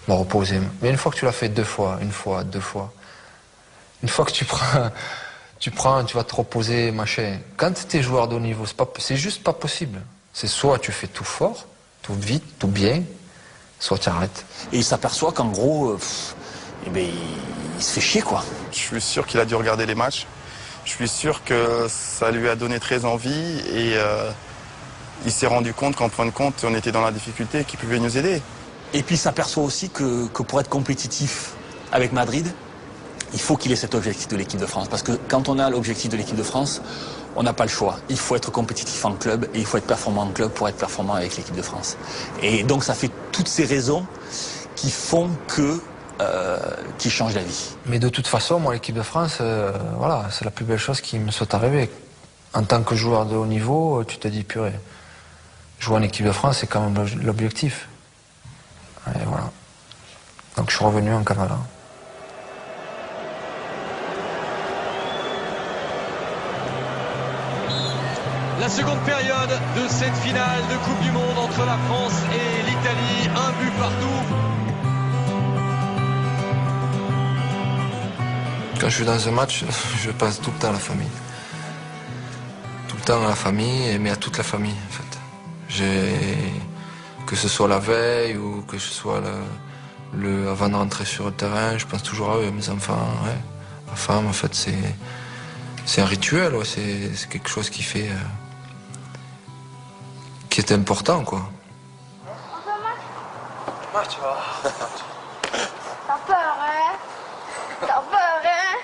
me reposer. Mais une fois que tu l'as fait 2 fois, 1 fois, 2 fois, une fois que tu vas te reposer, machin. Quand tu es joueur de haut niveau, c'est juste pas possible. C'est soit tu fais tout fort, tout vite, tout bien, soit tu arrêtes. Et il s'aperçoit qu'en gros, il se fait chier, quoi. Je suis sûr qu'il a dû regarder les matchs. Je suis sûr que ça lui a donné très envie et il s'est rendu compte qu'en fin de compte, on était dans la difficulté et qu'il pouvait nous aider. Et puis il s'aperçoit aussi que pour être compétitif avec Madrid, il faut qu'il ait cet objectif de l'équipe de France. Parce que quand on a l'objectif de l'équipe de France, on n'a pas le choix. Il faut être compétitif en club et il faut être performant en club pour être performant avec l'équipe de France. Et donc ça fait toutes ces raisons qui font qui change la vie. Mais de toute façon, moi, l'équipe de France, voilà, c'est la plus belle chose qui me soit arrivée. En tant que joueur de haut niveau, tu te dis, purée, jouer en équipe de France, c'est quand même l'objectif. Et voilà. Donc je suis revenu en Canada. La seconde période de cette finale de Coupe du Monde entre la France et l'Italie, 1 but partout. Quand je suis dans un match, je pense tout le temps à la famille. Tout le temps à la famille, mais à toute la famille en fait. Que ce soit la veille ou que ce soit avant de rentrer sur le terrain, je pense toujours à eux, à mes enfants, ouais. Ma femme, en fait, c'est un rituel, ouais. C'est quelque chose qui fait... qui est important, quoi. Moi, tu vois. T'as peur, hein? T'as peur, hein?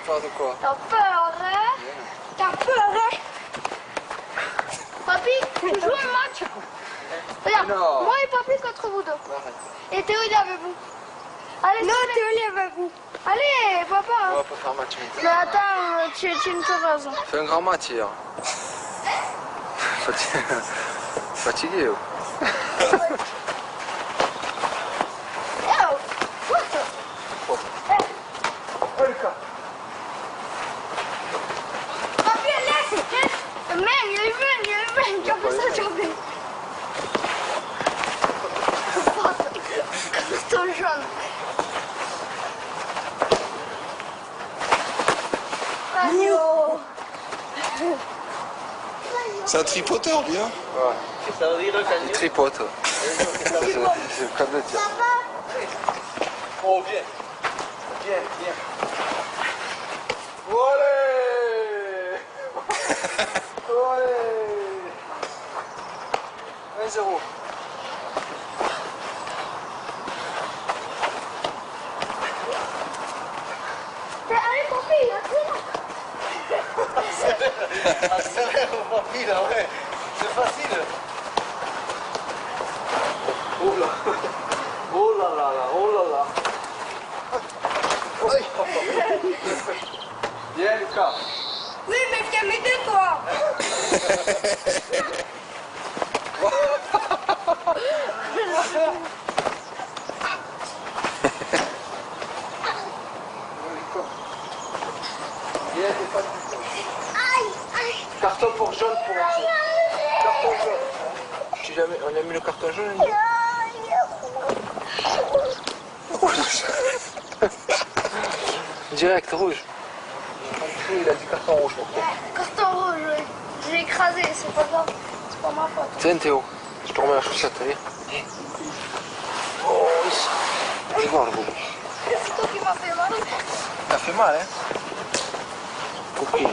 Peur de quoi? T'as peur, hein? T'as peur, hein? Papi, tu joues un match? Regarde, Non. moi et papi contre vous deux. Et Théo, il est avec vous. Allez, non, Théo, il est avec vous. Allez, papa. On va pas faire un match. Mais attends, tu me fais raison. Fais un grand match hier. Fatigué. Papi, laisse. Il est venu, tu as fait ça, tu as fait. Ton jaune. C'est un tripoteur, lui, hein? Ouais. Il tripote. C'est le cas de le dire. Oh, viens. Viens. Olé. Olé. 1-0. Allez, papi, il a c'est vrai, facile, ouais. C'est facile. Oh là. Oh là là là, oh là là. Viens Lucas. Oui, mais viens m'aider toi. Carton pour jaune pour Enzo. Carton jaune. Si jamais on a mis le carton jaune, Enzo. Direct, rouge. Il a du carton rouge pour toi. Carton rouge, oui. Je l'ai écrasé, c'est pas grave. C'est pas ma faute. Tiens Théo, je te remets la chaussette, t'as vu? Oh, tu vois le boubou. C'est toi qui m'as fait mal. T'as fait mal, hein? Coquille.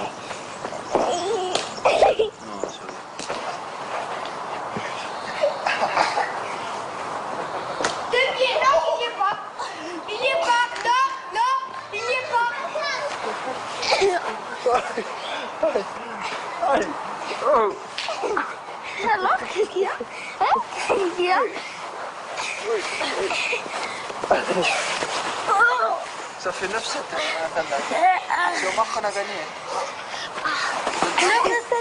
Deux pieds, non, il y est pas. Il y est pas. Non, non, il y est pas. Alors, qu'est-ce qu'il y a? Hein? Qu'est-ce qu'il y a? Ça fait 9-7, hein, si on marque, on a gagné. 9-7,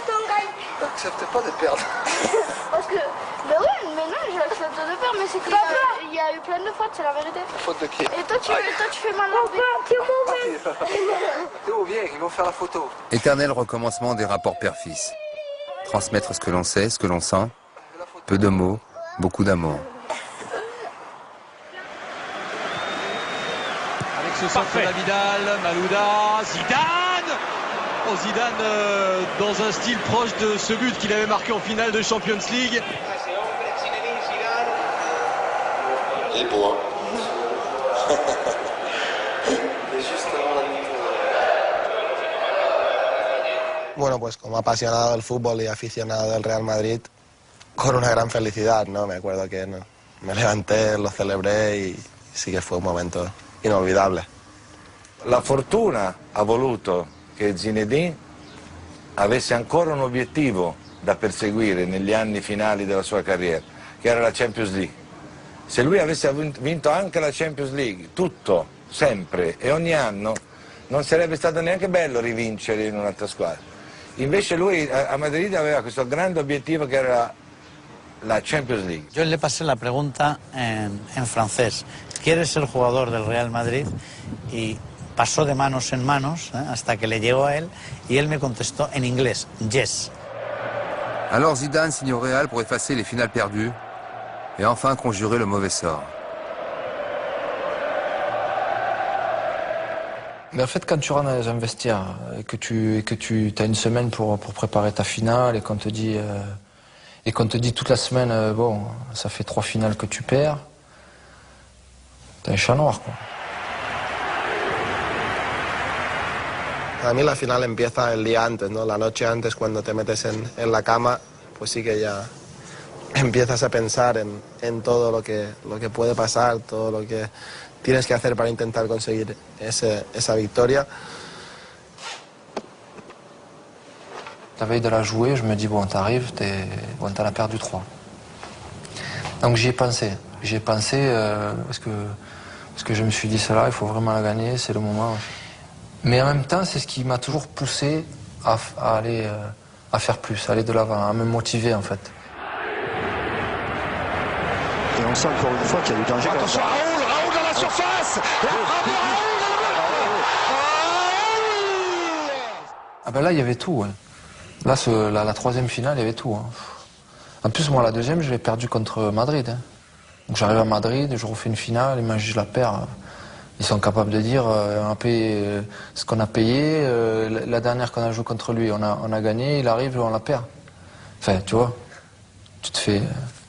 on gagne. N'accepte pas de perdre. Parce que, ben oui, mais non, j'accepte de perdre, mais c'est qu'il y a eu plein de fautes, c'est la vérité. Faute de qui? Et toi, tu fais mal à Théo, viens, ils vont faire la photo. Éternel recommencement des rapports père-fils. Transmettre ce que l'on sait, ce que l'on sent. Peu de mots, beaucoup d'amour. Avec ce centre d'Abidal, Malouda, Zidane. Oh, Zidane dans un style proche de ce but qu'il avait marqué en finale de Champions League. Il est beau, hein. Bueno, pues como apasionado del fútbol y aficionado del Real Madrid, con una gran felicidad, ¿no? Me acuerdo que me levanté, lo celebré y sí que fue un momento inolvidable. La fortuna ha voluto che Zinedine avesse ancora un obiettivo da perseguire negli anni finali della sua carriera, che era la Champions League. Se lui avesse vinto anche la Champions League, tutto, sempre e ogni anno, non sarebbe stato neanche bello rivincere in un'altra squadra. Invece lui a Madrid aveva questo grande obiettivo che era la Champions League. Yo le pasé la pregunta en francés. ¿Quieres ser jugador del Real Madrid? Y pasó de manos en manos hasta que le llegó a él y él me contestó en inglés, yes. Alors Zidane signe au Real pour effacer les finales perdues et enfin conjurer le mauvais sort. Mais en fait, quand tu rentres dans un vestiaire et que tu as une semaine pour préparer ta finale et qu'on te dit toute la semaine, bon, ça fait 3 finales que tu perds, t'es un chat noir, quoi. Para mí la final empieza el día antes, ¿no? La noche antes, cuando te metes en la cama, pues sí que ya empiezas a pensar en todo lo que puede pasar, todo lo que tienes que hacer para intentar conseguir esa victoria. La veille de la jouer, je me dis, bon, t'arrives, t'en as perdu 3. Donc j'y ai pensé. Parce que je me suis dit, celle-là, il faut vraiment la gagner, c'est le moment. Mais en même temps, c'est ce qui m'a toujours poussé à aller à faire plus, à aller de l'avant, à me motiver en fait. Et on sent encore une fois qu'il y a du danger. Attention, Raoul dans la surface. Ah ben là, il y avait tout. Ouais. Là, la 3e finale, il y avait tout. Hein. En plus, moi, la 2e, je l'ai perdue contre Madrid. Hein. Donc j'arrive à Madrid, je refais une finale, et moi, je la perds. Ils sont capables de dire, on a payé ce qu'on a payé, la dernière qu'on a joué contre lui, on a gagné, il arrive, on la perd. Enfin, tu vois, tu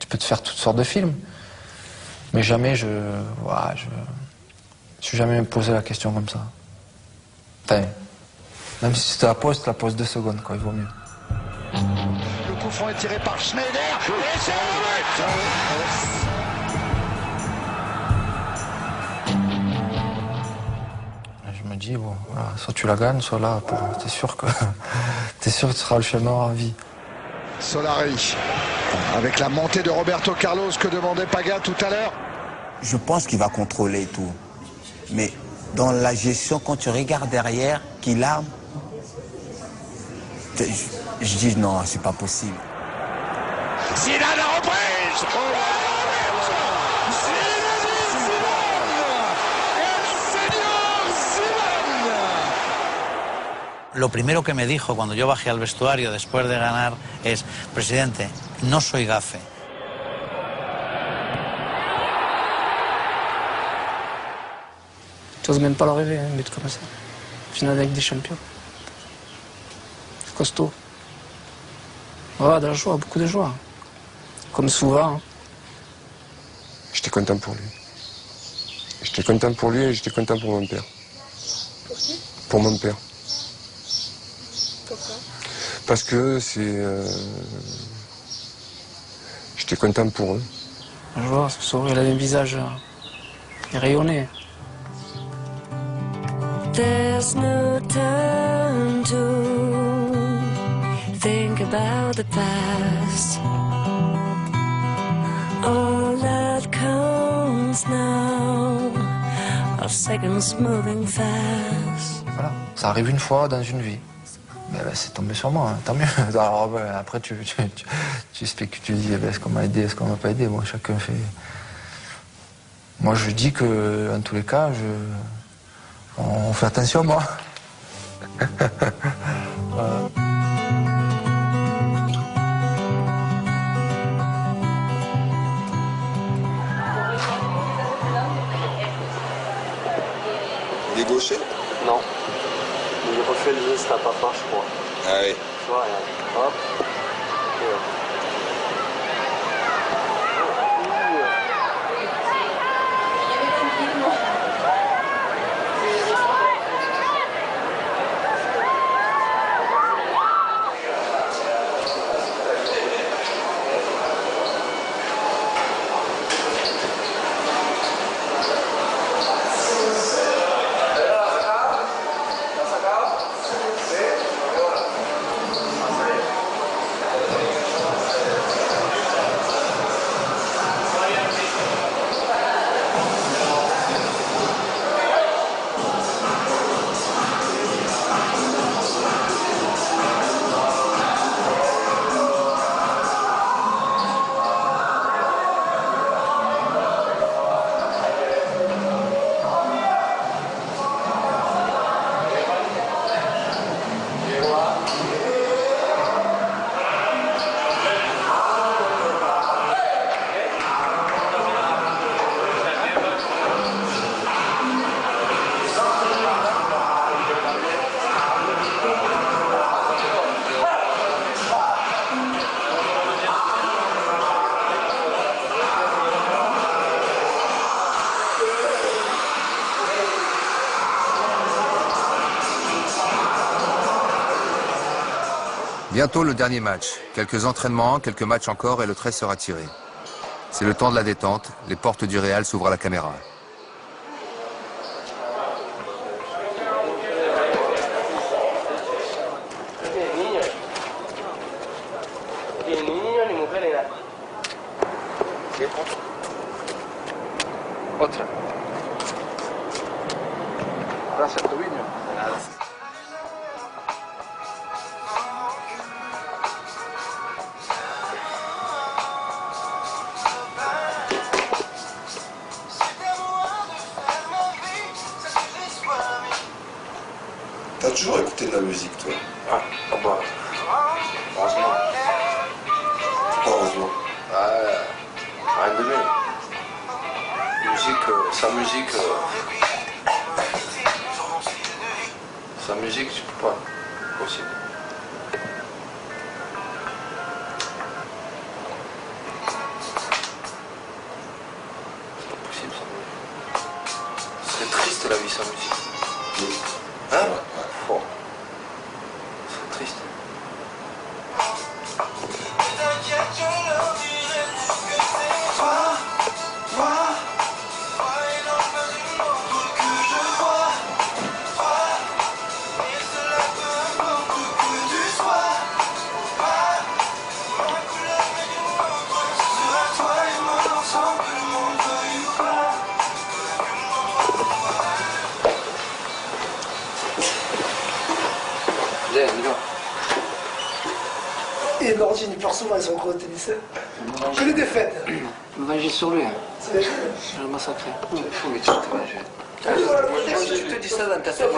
peux te faire toutes sortes de films. Mais jamais je suis jamais posé la question comme ça. Enfin, même si c'était la pose 2 secondes, quoi, il vaut mieux. Le coup franc est tiré par Schneider, et c'est le but. Je me dit, bon, voilà, soit tu la gagnes, soit là, t'es sûr que tu seras le champion à vie. Solari, avec la montée de Roberto Carlos que demandait Paga tout à l'heure. Je pense qu'il va contrôler et tout. Mais dans la gestion, quand tu regardes derrière, qu'il a... Je dis non, c'est pas possible. Zidane a reprise. Lo primero que me dijo cuando yo bajé al vestuario después de ganar es: presidente, no soy gafe. Tu n'oses même pas le rêver, un but comme ça. Finale avec des champions. C'est costaud. Ouais, de la joie, beaucoup de joie. Comme souvent. J'étais content pour lui. J'étais content pour lui et j'étais content pour mon père. Pour qui? Pour mon père. Pourquoi? Parce que c'est... J'étais content pour eux. La joie, ce sourire, il avait un visage rayonné. There's no time to think about the past. All that counts now are seconds moving fast. Voilà, ça arrive une fois dans une vie. Mais ben, c'est tombé sur moi, hein. Tant mieux. Alors, ben, après, tu expliques, tu dis est-ce qu'on m'a aidé, est-ce qu'on m'a pas aidé. Bon, chacun fait. Moi, je dis que, en tous les cas, on fait attention, moi. Voilà. Il est gaucher? Non. Il refait le geste à papa, je crois. Ah oui. Tu vois, regarde. Hop. Et hop. Bientôt le dernier match. Quelques entraînements, quelques matchs encore et le trait sera tiré. C'est le temps de la détente. Les portes du Real s'ouvrent à la caméra. Otra. Gracias, Tobiño. T'as toujours écouté de la musique, toi? Ah bah. Heureusement. Pourquoi heureusement? Rien de mieux. Sa musique, tu peux pas. Possible. C'est pas possible ça. Ce serait triste la vie sans musique. Hein? Oh. Ce serait triste. Zidane, on y va. Et l'origine, il pleure souvent, ils sont gros tennis. Que les défaites. Me venger sur lui. C'est Je vais le massacrer. C'est fou, mais tu vas te venger. Si tu te dis ça dans ta tête,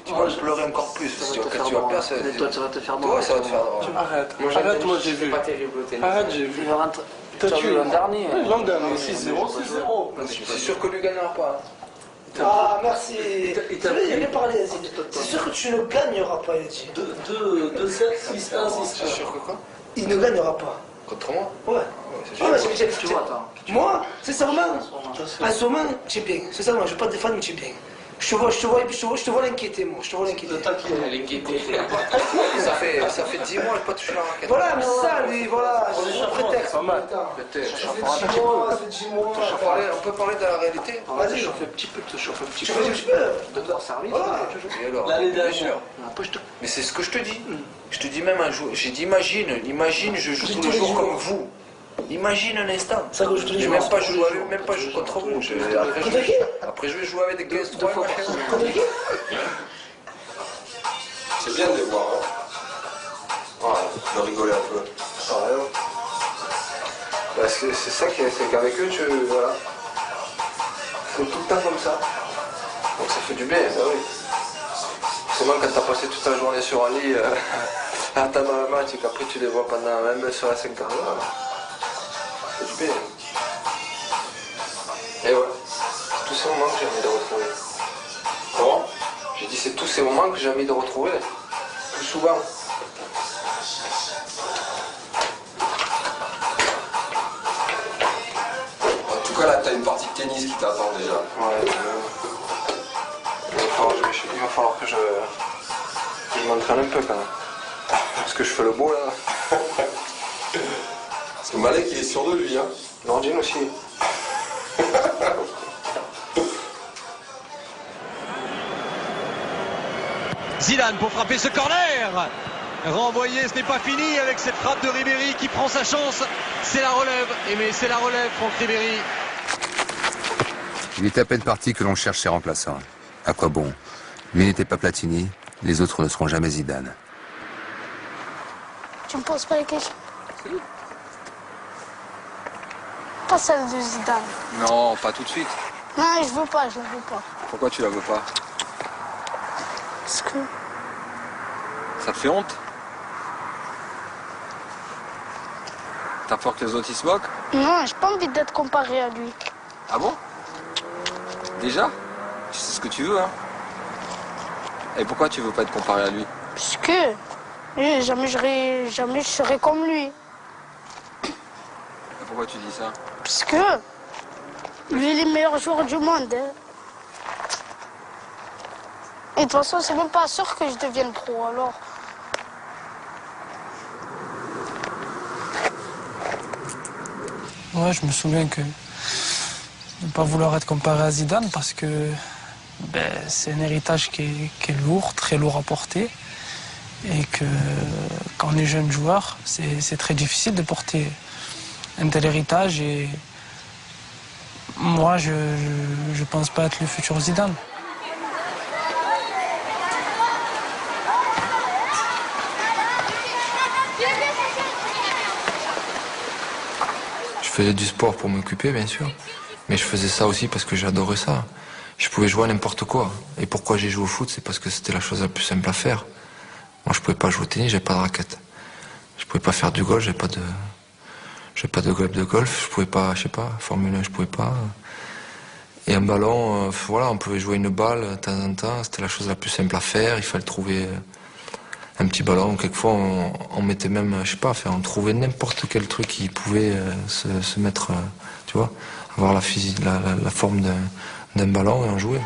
tu vas pleurer encore plus. Quand tu vas perdre, toi, ça va te faire drôle. Ça va te faire drôle. Arrête, moi j'ai vu. Arrête, j'ai vu. T'as vu l'an dernier. L'an dernier, 6-0, 6-0. C'est sûr que lui gagnera pas. Ah, merci. Il a bien parlé, c'est sûr que tu ne gagneras pas, il a dit. 2-7, 6-1, 6-1. C'est sûr que quoi? Il ne gagnera pas. Contre moi? Ouais. Tu vois, attends. Moi, sincèrement, en ce moment, tu es bien. Sincèrement, je ne vais pas te défendre, mais tu es bien. Je te vois l'inquiéter, moi. Je te vois l'inquiéter. L'inquiéter. Ça fait 10 mois, je n'ai pas touché la raquette. Voilà, mais ça, lui, voilà, c'est un prétexte. Peut-être. Ça fait 10 mois. On peut parler de la réalité? Vas-y. Chauffe un petit peu, te chauffe un petit Tu peu. fais un petit peu. De ton service. Et alors? L'année Bien dernière. sûr. Mais c'est ce que je te dis. Je te dis même un jour, j'ai dit imagine, je joue tous les jours comme vous. Imagine un instant. Ça que je te dis. Même pas jouer contre vous. Après je vais jouer avec des 15-3 machin. C'est bien de les voir, hein. De rigoler un peu. Parce que c'est ça qui est, c'est qu'avec eux, voilà. C'est tout le temps comme ça. Donc ça fait du bien, ça oui. Seulement quand t'as passé toute la journée sur un lit à attendre un match et qu'après tu les vois pendant même sur la 5 quarts d'heure. Ça fait du bien. Et ouais. C'est tous ces moments que j'ai envie de retrouver. Comment? J'ai dit c'est tous ces moments que j'ai envie de retrouver. Plus souvent. En tout cas, là, t'as une partie de tennis qui t'attend déjà. Ouais, il va falloir que je m'entraîne un peu quand même. Parce que je fais le beau là. Parce que Malek, il est sûr de lui, hein. Nordine aussi. Zidane pour frapper ce corner. Renvoyé, ce n'est pas fini avec cette frappe de Ribéry qui prend sa chance. C'est la relève. Mais c'est la relève, Franck Ribéry. Il est à peine parti que l'on cherche ses remplaçants. À quoi bon? Lui n'était pas Platini, les autres ne seront jamais Zidane. Tu me poses pas les questions? Pas celle de Zidane. Non, pas tout de suite. Non, je veux pas. Pourquoi tu la veux pas? Parce que... Ça te fait honte? T'as peur que les autres ils se moquent? Non, j'ai pas envie d'être comparé à lui. Ah bon? Déjà? Tu sais ce que tu veux, hein? Et pourquoi tu veux pas être comparé à lui? Parce que jamais je serai comme lui. Et pourquoi tu dis ça? Parce que lui, il est le meilleur joueur du monde. Hein. Et de toute façon, c'est même pas sûr que je devienne pro, alors. Ouais, je me souviens que ne pas vouloir être comparé à Zidane parce que c'est un héritage qui est lourd, très lourd à porter. Et que quand on est jeune joueur, c'est très difficile de porter un tel héritage. Et moi, je pense pas être le futur Zidane. Je faisais du sport pour m'occuper, bien sûr. Mais je faisais ça aussi parce que j'adorais ça. Je pouvais jouer à n'importe quoi. Et pourquoi j'ai joué au foot, c'est parce que c'était la chose la plus simple à faire. Moi, je pouvais pas jouer au tennis, j'avais pas de raquette. Je pouvais pas faire du golf, j'avais pas de club de golf. Je pouvais pas, je sais pas, Formule 1, je pouvais pas. Et un ballon, voilà, on pouvait jouer une balle de temps en temps. C'était la chose la plus simple à faire. Il fallait trouver un petit ballon. Quelquefois, on mettait même, je sais pas, on trouvait n'importe quel truc qui pouvait se mettre, tu vois, avoir la forme d'un ballon et on jouait.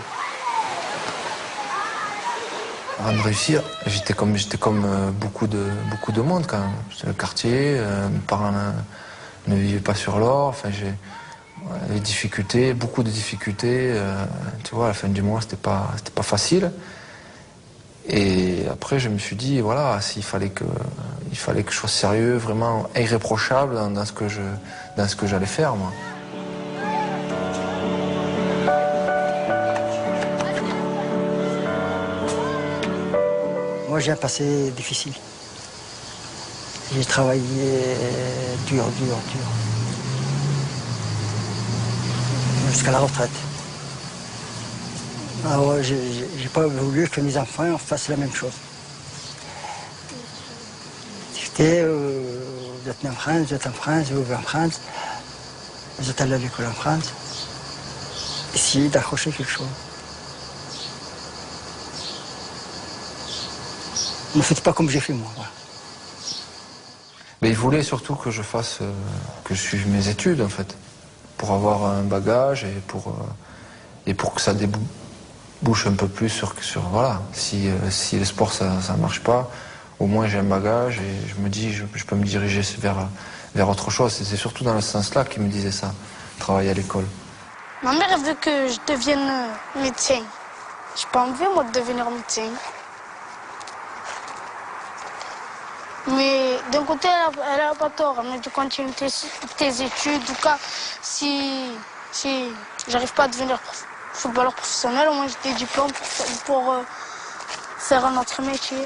Avant de réussir, j'étais comme beaucoup de monde quand même. C'était le quartier, mes parents ne vivaient pas sur l'or. Enfin, j'ai des difficultés, beaucoup de difficultés. Tu vois, à la fin du mois, c'était pas facile. Et après, je me suis dit, voilà, il fallait que je sois sérieux, vraiment irréprochable dans ce que j'allais faire, moi. Moi, j'ai un passé difficile. J'ai travaillé dur. Jusqu'à la retraite. Ah ouais, j'ai pas voulu que mes enfants fassent la même chose. C'était, vous êtes né en France, vous êtes en France, vous vivez en France, vous êtes allé à l'école en France. Essayez d'accrocher quelque chose. Ne faites pas comme j'ai fait moi. Voilà. Mais il voulait surtout que je fasse, que je suive mes études en fait, pour avoir un bagage et pour que ça débouche un peu plus sur voilà. Si le sport ça marche pas, au moins j'ai un bagage et je me dis je peux me diriger vers autre chose. C'est surtout dans ce sens-là qu'il me disait ça, travailler à l'école. Ma mère veut que je devienne médecin. J'ai pas envie moi de devenir médecin. Mais d'un côté, elle a pas tort. Elle m'a dit continue tes études. En tout cas, si j'arrive pas à devenir footballeur professionnel, au moins j'ai des diplômes pour faire un autre métier.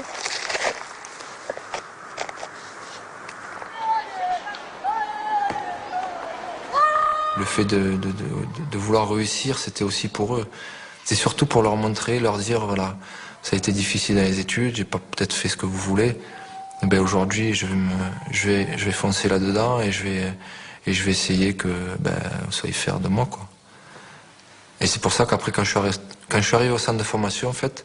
Le fait de vouloir réussir, c'était aussi pour eux. C'est surtout pour leur montrer, leur dire voilà, ça a été difficile dans les études, j'ai pas peut-être fait ce que vous voulez. Ben aujourd'hui, je vais foncer là-dedans et je vais essayer que vous soyez fiers de moi, quoi. Et c'est pour ça qu'après, quand je suis arrivé au centre de formation, en fait,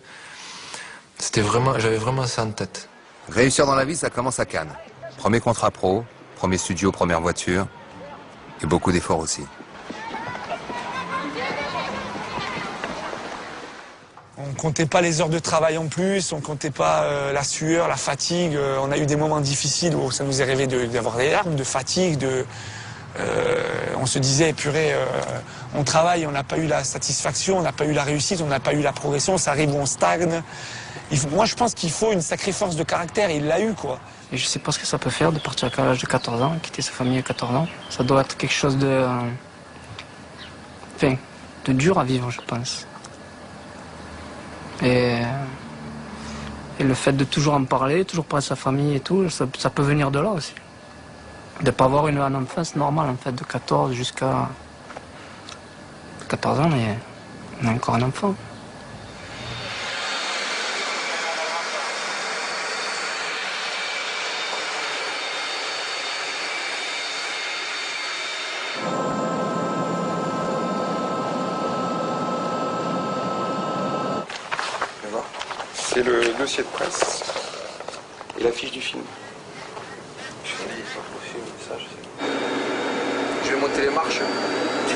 j'avais vraiment ça en tête. Réussir dans la vie, ça commence à Cannes. Premier contrat pro, premier studio, première voiture, et beaucoup d'efforts aussi. On comptait pas les heures de travail en plus, on comptait pas la sueur, la fatigue. On a eu des moments difficiles où ça nous est arrivé d'avoir des larmes, de fatigue, on se disait, purée, on travaille, on n'a pas eu la satisfaction, on n'a pas eu la réussite, on n'a pas eu la progression, ça arrive où on stagne. Moi, je pense qu'il faut une sacrée force de caractère, et il l'a eu, quoi. Et je sais pas ce que ça peut faire de partir à l'âge de 14 ans, quitter sa famille à 14 ans. Ça doit être quelque chose de dur à vivre, je pense. Et le fait de toujours en parler, toujours parler de sa famille et tout, ça peut venir de là aussi. De ne pas avoir une enfance normale, en fait, de 14 jusqu'à 14 ans, mais on est encore un enfant. C'est le dossier de presse et l'affiche du film. Je vais monter les marches. Il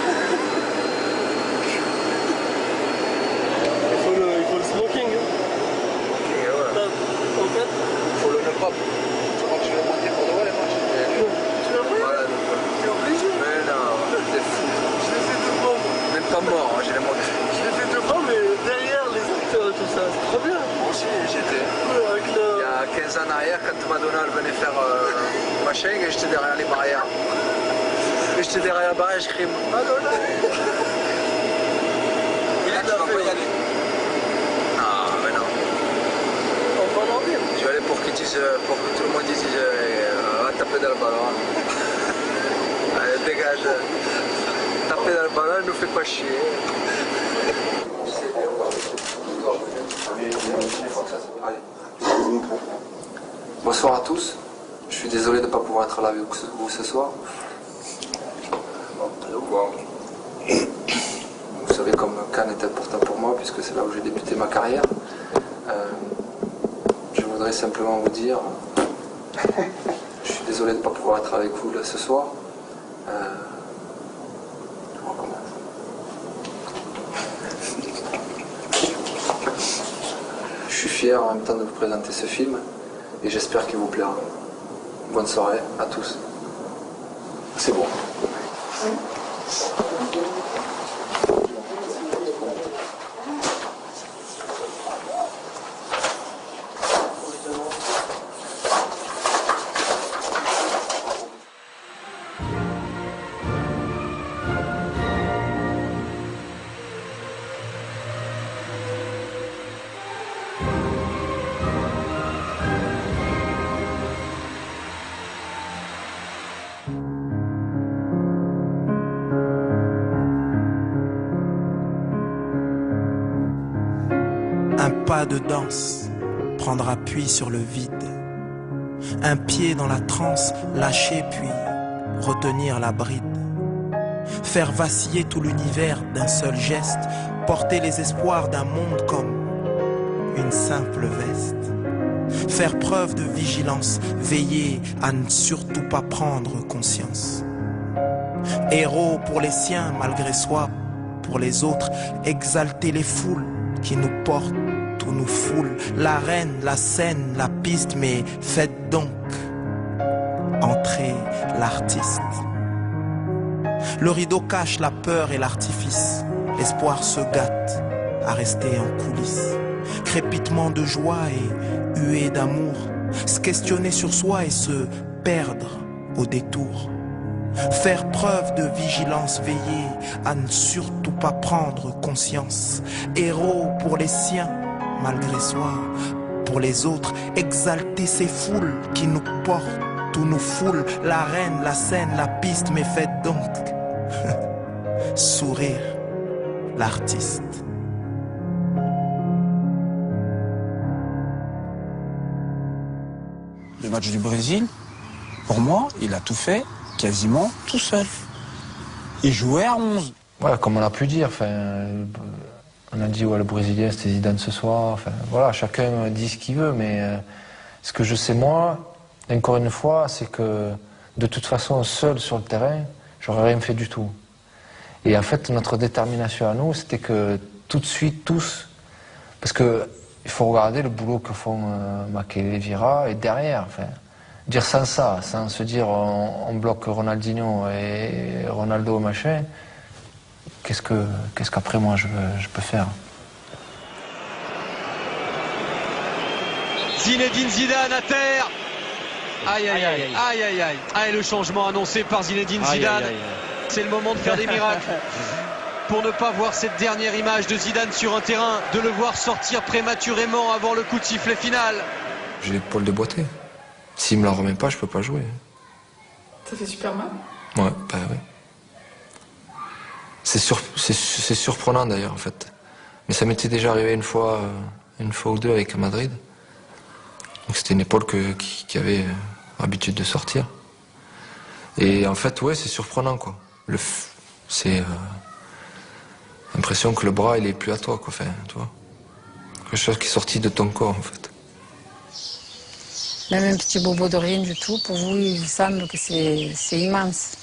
faut le smoking. En fait, il faut le nœud propre. Tu crois que je vais monter pour de vrai les marches? Tu l'as pris? Voilà, t'es obligé. Mais non, t'es fou. Je les ai de prendre. Même pas mort, hein, je les monte. Je les ai de prendre, mais derrière les acteurs et tout ça, c'est trop bien. Moi aussi, j'étais. Il y a 15 ans en arrière, quand Madonna venait faire machin, et j'étais derrière les barrières. Et j'étais derrière la barrière et je criais Madonna. Et là, tu vas pas y aller. Ah, mais non. On va en dire. Je vais aller pour que tout le monde dise va taper dans le ballon. Allez, dégage. Taper dans le ballon, ne nous fait pas chier. Bonsoir à tous. Je suis désolé de ne pas pouvoir être là avec vous ce soir. Vous savez comme Cannes est important pour moi puisque c'est là où j'ai débuté ma carrière. Je voudrais simplement vous dire, je suis désolé de ne pas pouvoir être avec vous là ce soir. Je suis fier en même temps de vous présenter ce film et j'espère qu'il vous plaira. Bonne soirée à tous. C'est bon. pas de danse, prendre appui sur le vide. Un pied dans la transe, lâcher puis retenir la bride. Faire vaciller tout l'univers d'un seul geste, porter les espoirs d'un monde comme une simple veste. Faire preuve de vigilance, veiller à ne surtout pas prendre conscience. Héros pour les siens malgré soi, pour les autres, exalter les foules qui nous portent ou nous foulent. L'arène, la scène, la piste, mais faites donc entrer l'artiste. Le rideau cache la peur et l'artifice. L'espoir se gâte à rester en coulisses. Crépitement de joie et huée d'amour. Se questionner sur soi et se perdre au détour. Faire preuve de vigilance, veiller à ne surtout pas prendre conscience. Héros pour les siens, malgré soi, pour les autres. Exalter ces foules qui nous portent ou nous foulent. L'arène, la scène, la piste, mais faites donc sourire l'artiste. Le match du Brésil, pour moi, il a tout fait quasiment tout seul. Il jouait à 11. Ouais, comme on a pu dire, on a dit ouais, le Brésilien c'était Zidane ce soir. Voilà, chacun dit ce qu'il veut, mais ce que je sais moi, encore une fois, c'est que de toute façon, seul sur le terrain, j'aurais rien fait du tout. Et en fait, notre détermination à nous, c'était que tout de suite, tous, parce que il faut regarder le boulot que font Makelele et Vieira et derrière. Dire sans ça, sans se dire on bloque Ronaldinho et Ronaldo machin, qu'est-ce qu'après moi je peux faire? Zinedine Zidane à terre. Aïe aïe aïe aïe aïe aïe. Aïe, le changement annoncé par Zinedine Zidane. C'est le moment de faire des miracles. Pour ne pas voir cette dernière image de Zidane sur un terrain, de le voir sortir prématurément avant le coup de sifflet final. J'ai l'épaule déboîtée. S'il me la remet pas, je peux pas jouer. Ça fait super mal. Ouais, bah ouais. C'est surprenant d'ailleurs en fait. Mais ça m'était déjà arrivé une fois ou deux avec Madrid. Donc c'était une épaule qui avait l'habitude de sortir. Et en fait, ouais, c'est surprenant quoi. C'est l'impression que le bras il est plus à toi quoi. Tu vois. Quelque chose qui est sorti de ton corps en fait. Même un petit bobo de rien du tout, pour vous, il semble que c'est immense.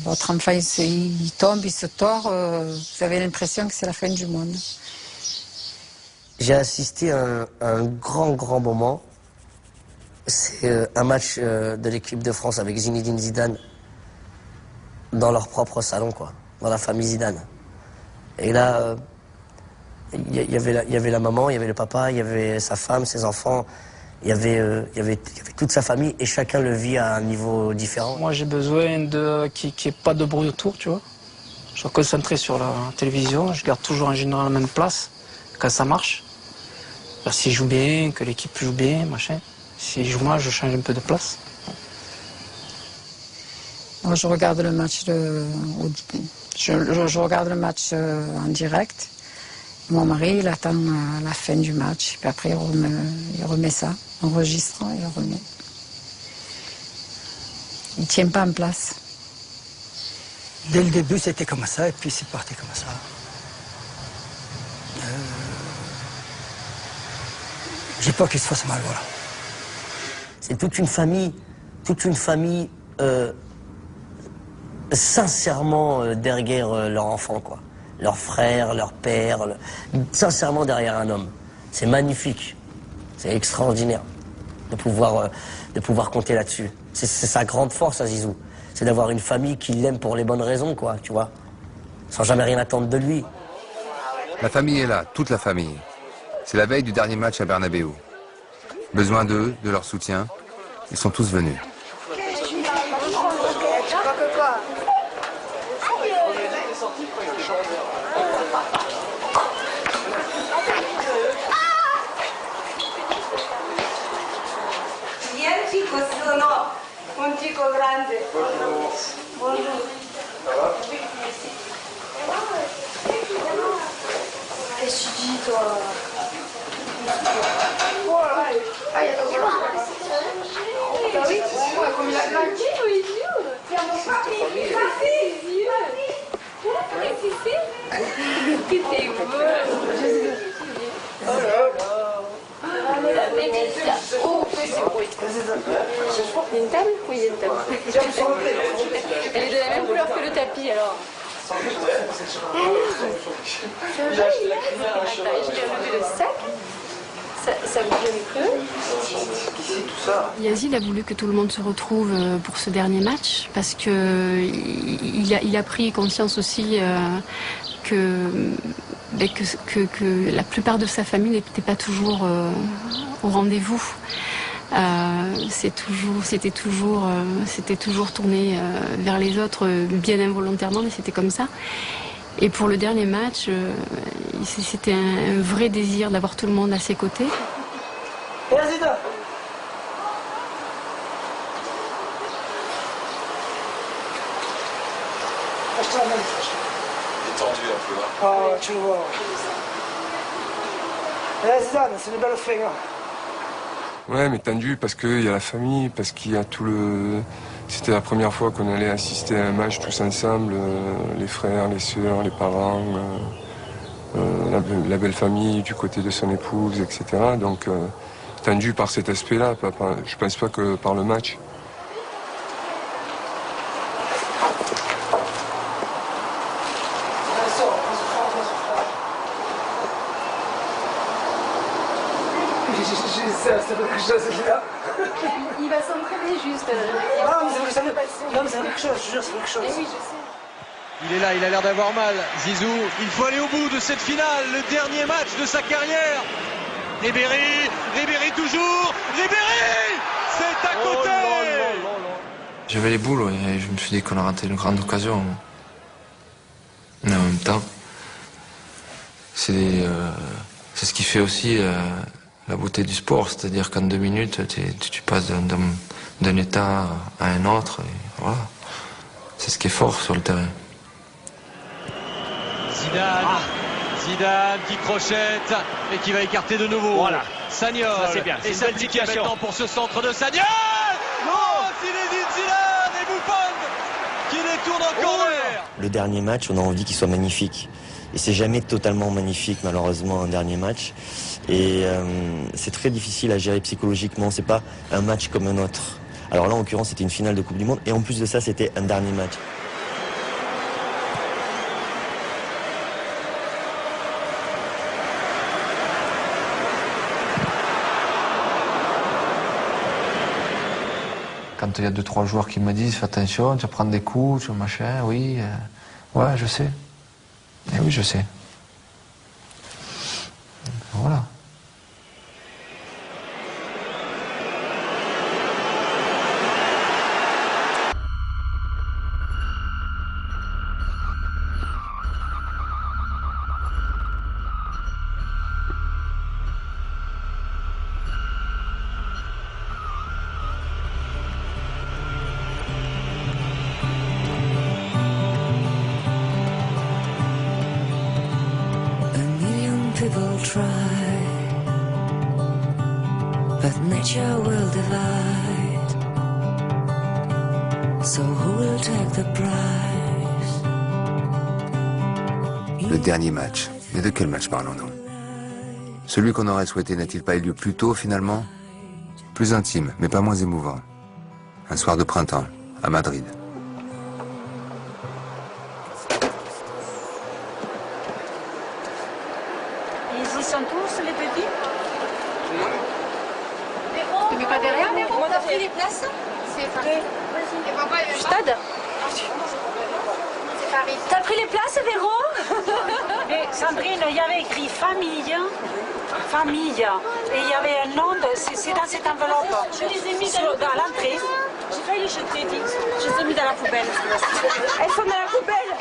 Votre enfant, il tombe, il se tord, vous avez l'impression que c'est la fin du monde. J'ai assisté à un grand moment. C'est un match de l'équipe de France avec Zinedine Zidane dans leur propre salon, quoi, dans la famille Zidane. Et là... Il y avait la maman, il y avait le papa, il y avait sa femme, ses enfants, il y avait toute sa famille et chacun le vit à un niveau différent. Moi j'ai besoin qu'il n'y ait pas de bruit autour, tu vois. Je suis concentré sur la télévision, je garde toujours en général la même place quand ça marche. S'il joue bien, que l'équipe joue bien, machin. S'il joue mal, je change un peu de place. Moi je regarde le match, je regarde le match en direct. Mon mari, il attend la fin du match, puis après il remet ça, enregistre, il remet. Il ne tient pas en place. Dès le début, c'était comme ça, et puis c'est parti comme ça. J'ai peur qu'il se fasse mal, voilà. C'est toute une famille sincèrement derrière leur enfant, quoi. Leur frère, leur père, sincèrement derrière un homme. C'est magnifique, c'est extraordinaire de pouvoir compter là-dessus. C'est sa grande force à Zizou, c'est d'avoir une famille qui l'aime pour les bonnes raisons, quoi, tu vois, sans jamais rien attendre de lui. La famille est là, toute la famille. C'est la veille du dernier match à Bernabéu. Besoin d'eux, de leur soutien, ils sont tous venus. Un chico grande. Bonjour. petit, toi. Voilà. Ah, il y a ton bras. Bah oui, comme il a grandi, oui, il y a mon papi. Que t'es beau. Oh, c'est beau. Il y a une table? Oui, il y a une table. Elle est de la même couleur que le tapis, alors. Alors, je vais enlever le sac. Ça me donne creux. Yazid a voulu que tout le monde se retrouve pour ce dernier match parce que il a pris conscience aussi que la plupart de sa famille n'était pas toujours au rendez-vous. C'était toujours tourné vers les autres, bien involontairement, mais c'était comme ça. Et pour le dernier match, c'était un vrai désir d'avoir tout le monde à ses côtés. Vas-y, là. Détendu un peu. Hein. Ah, tu le vois. Zidane, c'est une belle fringue. Ouais, mais tendu parce qu'il y a la famille, parce qu'il y a tout le... C'était la première fois qu'on allait assister à un match tous ensemble, les frères, les sœurs, les parents, la belle famille du côté de son épouse, etc. Donc tendu par cet aspect-là, je pense pas que par le match. Il va s'entraîner juste. Non, mais c'est quelque chose, je jure, c'est quelque chose. Eh oui, je sais. Il est là, il a l'air d'avoir mal. Zizou, il faut aller au bout de cette finale, le dernier match de sa carrière. Ribéry toujours, Ribéry, c'est à côté. J'avais les boules et je me suis dit qu'on a raté une grande occasion. Mais en même temps, c'est ce qui fait aussi la beauté du sport, c'est-à-dire qu'en 2 minutes, tu passes d'un état à un autre. Et voilà. C'est ce qui est fort sur le terrain. Zidane qui crochette et qui va écarter de nouveau. Voilà. Sagnol. Ça c'est bien. Et ça dit qu'il y a maintenant pour ce centre de Sagnol. Oh, Zinedine Zidane et Buffon qui détourne en corner. Le dernier match, on a envie qu'il soit magnifique. Et c'est jamais totalement magnifique, malheureusement, un dernier match. Et c'est très difficile à gérer psychologiquement. C'est pas un match comme un autre. Alors là, en l'occurrence, c'était une finale de Coupe du Monde. Et en plus de ça, c'était un dernier match. Quand il y a 2-3 joueurs qui me disent « Fais attention, tu vas prendre des coups, tu machin, oui. Ouais, je sais. Et oui, je sais. Voilà. People try, but nature will divide. So who will take the prize? Le dernier match. Mais de quel match parlons-nous? Celui qu'on aurait souhaité n'a-t-il pas eu lieu plus tôt finalement? Plus intime, mais pas moins émouvant. Un soir de printemps, à Madrid. Ils y sont tous, les petits? Tu mets pas derrière, mais comment t'as pris les places? C'est Paris. Stade? C'est Paris. T'as pris les places, Véro? Et Sandrine, il y avait écrit famille. Famille. Et il y avait un nom, c'est dans cette enveloppe. Je les ai mis dans l'entrée. J'ai failli les jeter, je les ai mis dans la poubelle. Elles sont dans la poubelle.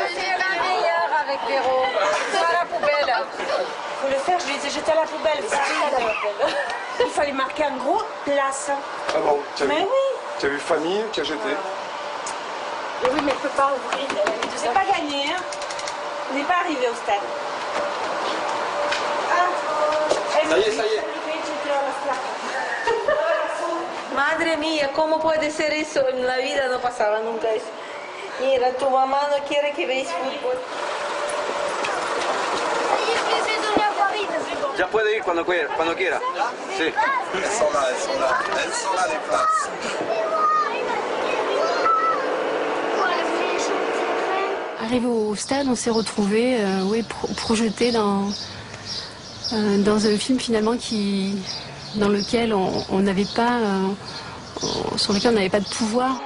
C'est la meilleure avec Véro. Dans la poubelle. Faut le faire, je les ai jetés à la poubelle. Il fallait marquer en gros place. Ah bon? Mais oui. Tu as vu famille, tu as jeté? Et oui, mais elle ne peut pas ouvrir. C'est pas gagné, hein. On n'est pas arrivé au stade. Ça y est, ça y est. Madre mía, ¿cómo puede ser eso? En la vida no pasaba nunca eso. Mira, tu mamá no quiere que veáis fútbol. Ya puede ir cuando quiera. Sí. Elles sont là, les places. Arrivé au stade, on s'est retrouvés projetés dans un film finalement dans lequel on n'avait pas, sur lequel on n'avait pas de pouvoir.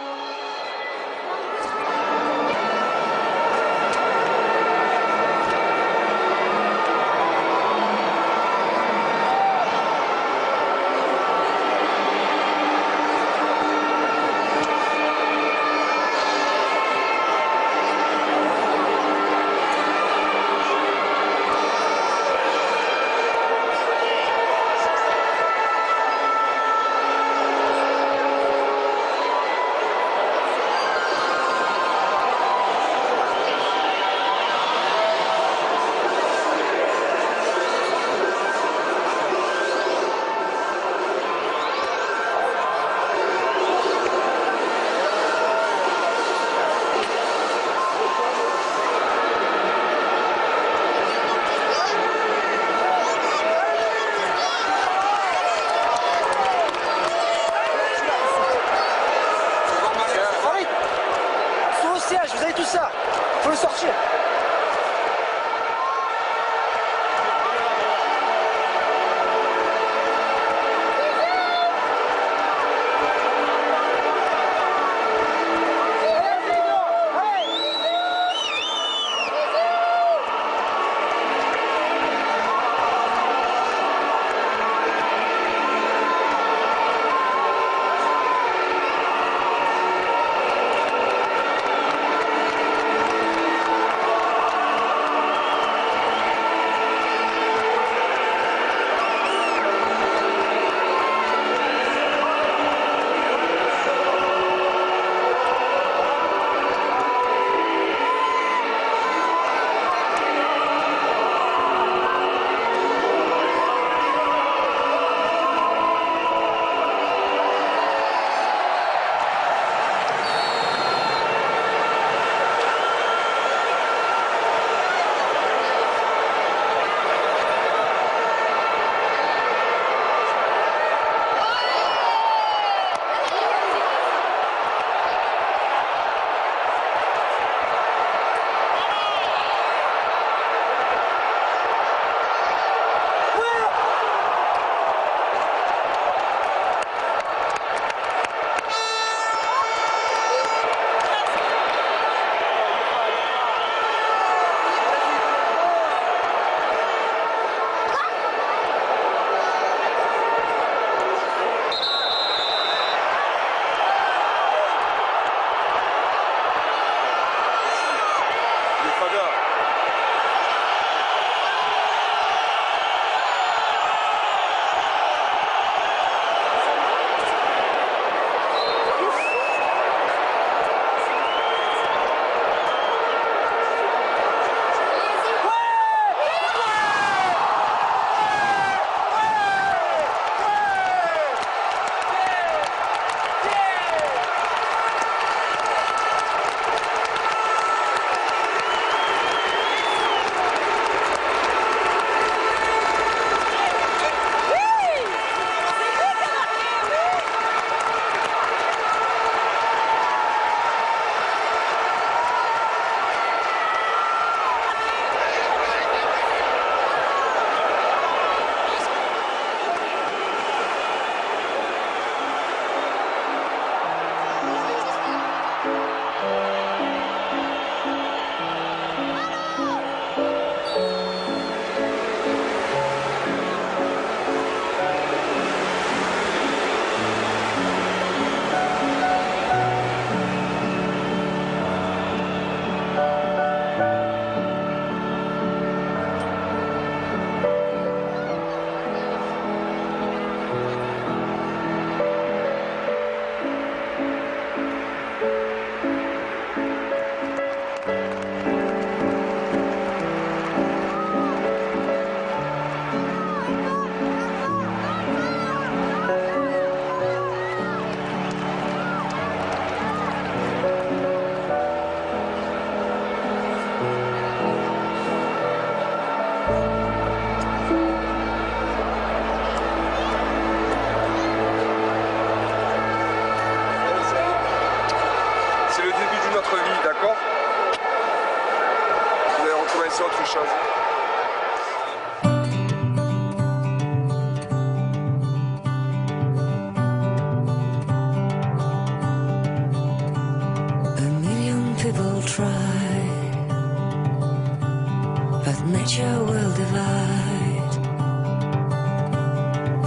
but nature will divide.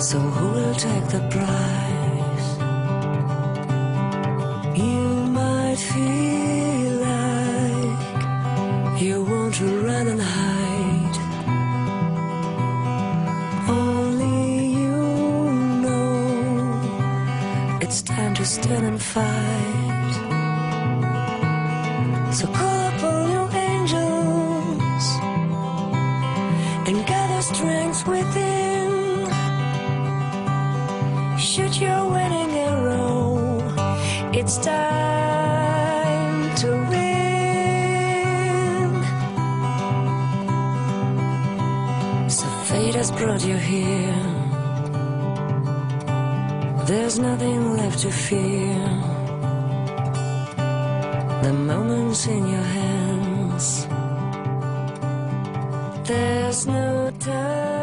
So who will take the prize? You might feel like you want to run and hide. Only you know it's time to stand and fight. So call up all your angels and gather strength within. Shoot your winning arrow. It's time to win. So fate has brought you here. There's nothing left to fear. The moment's in your hands. There's no time.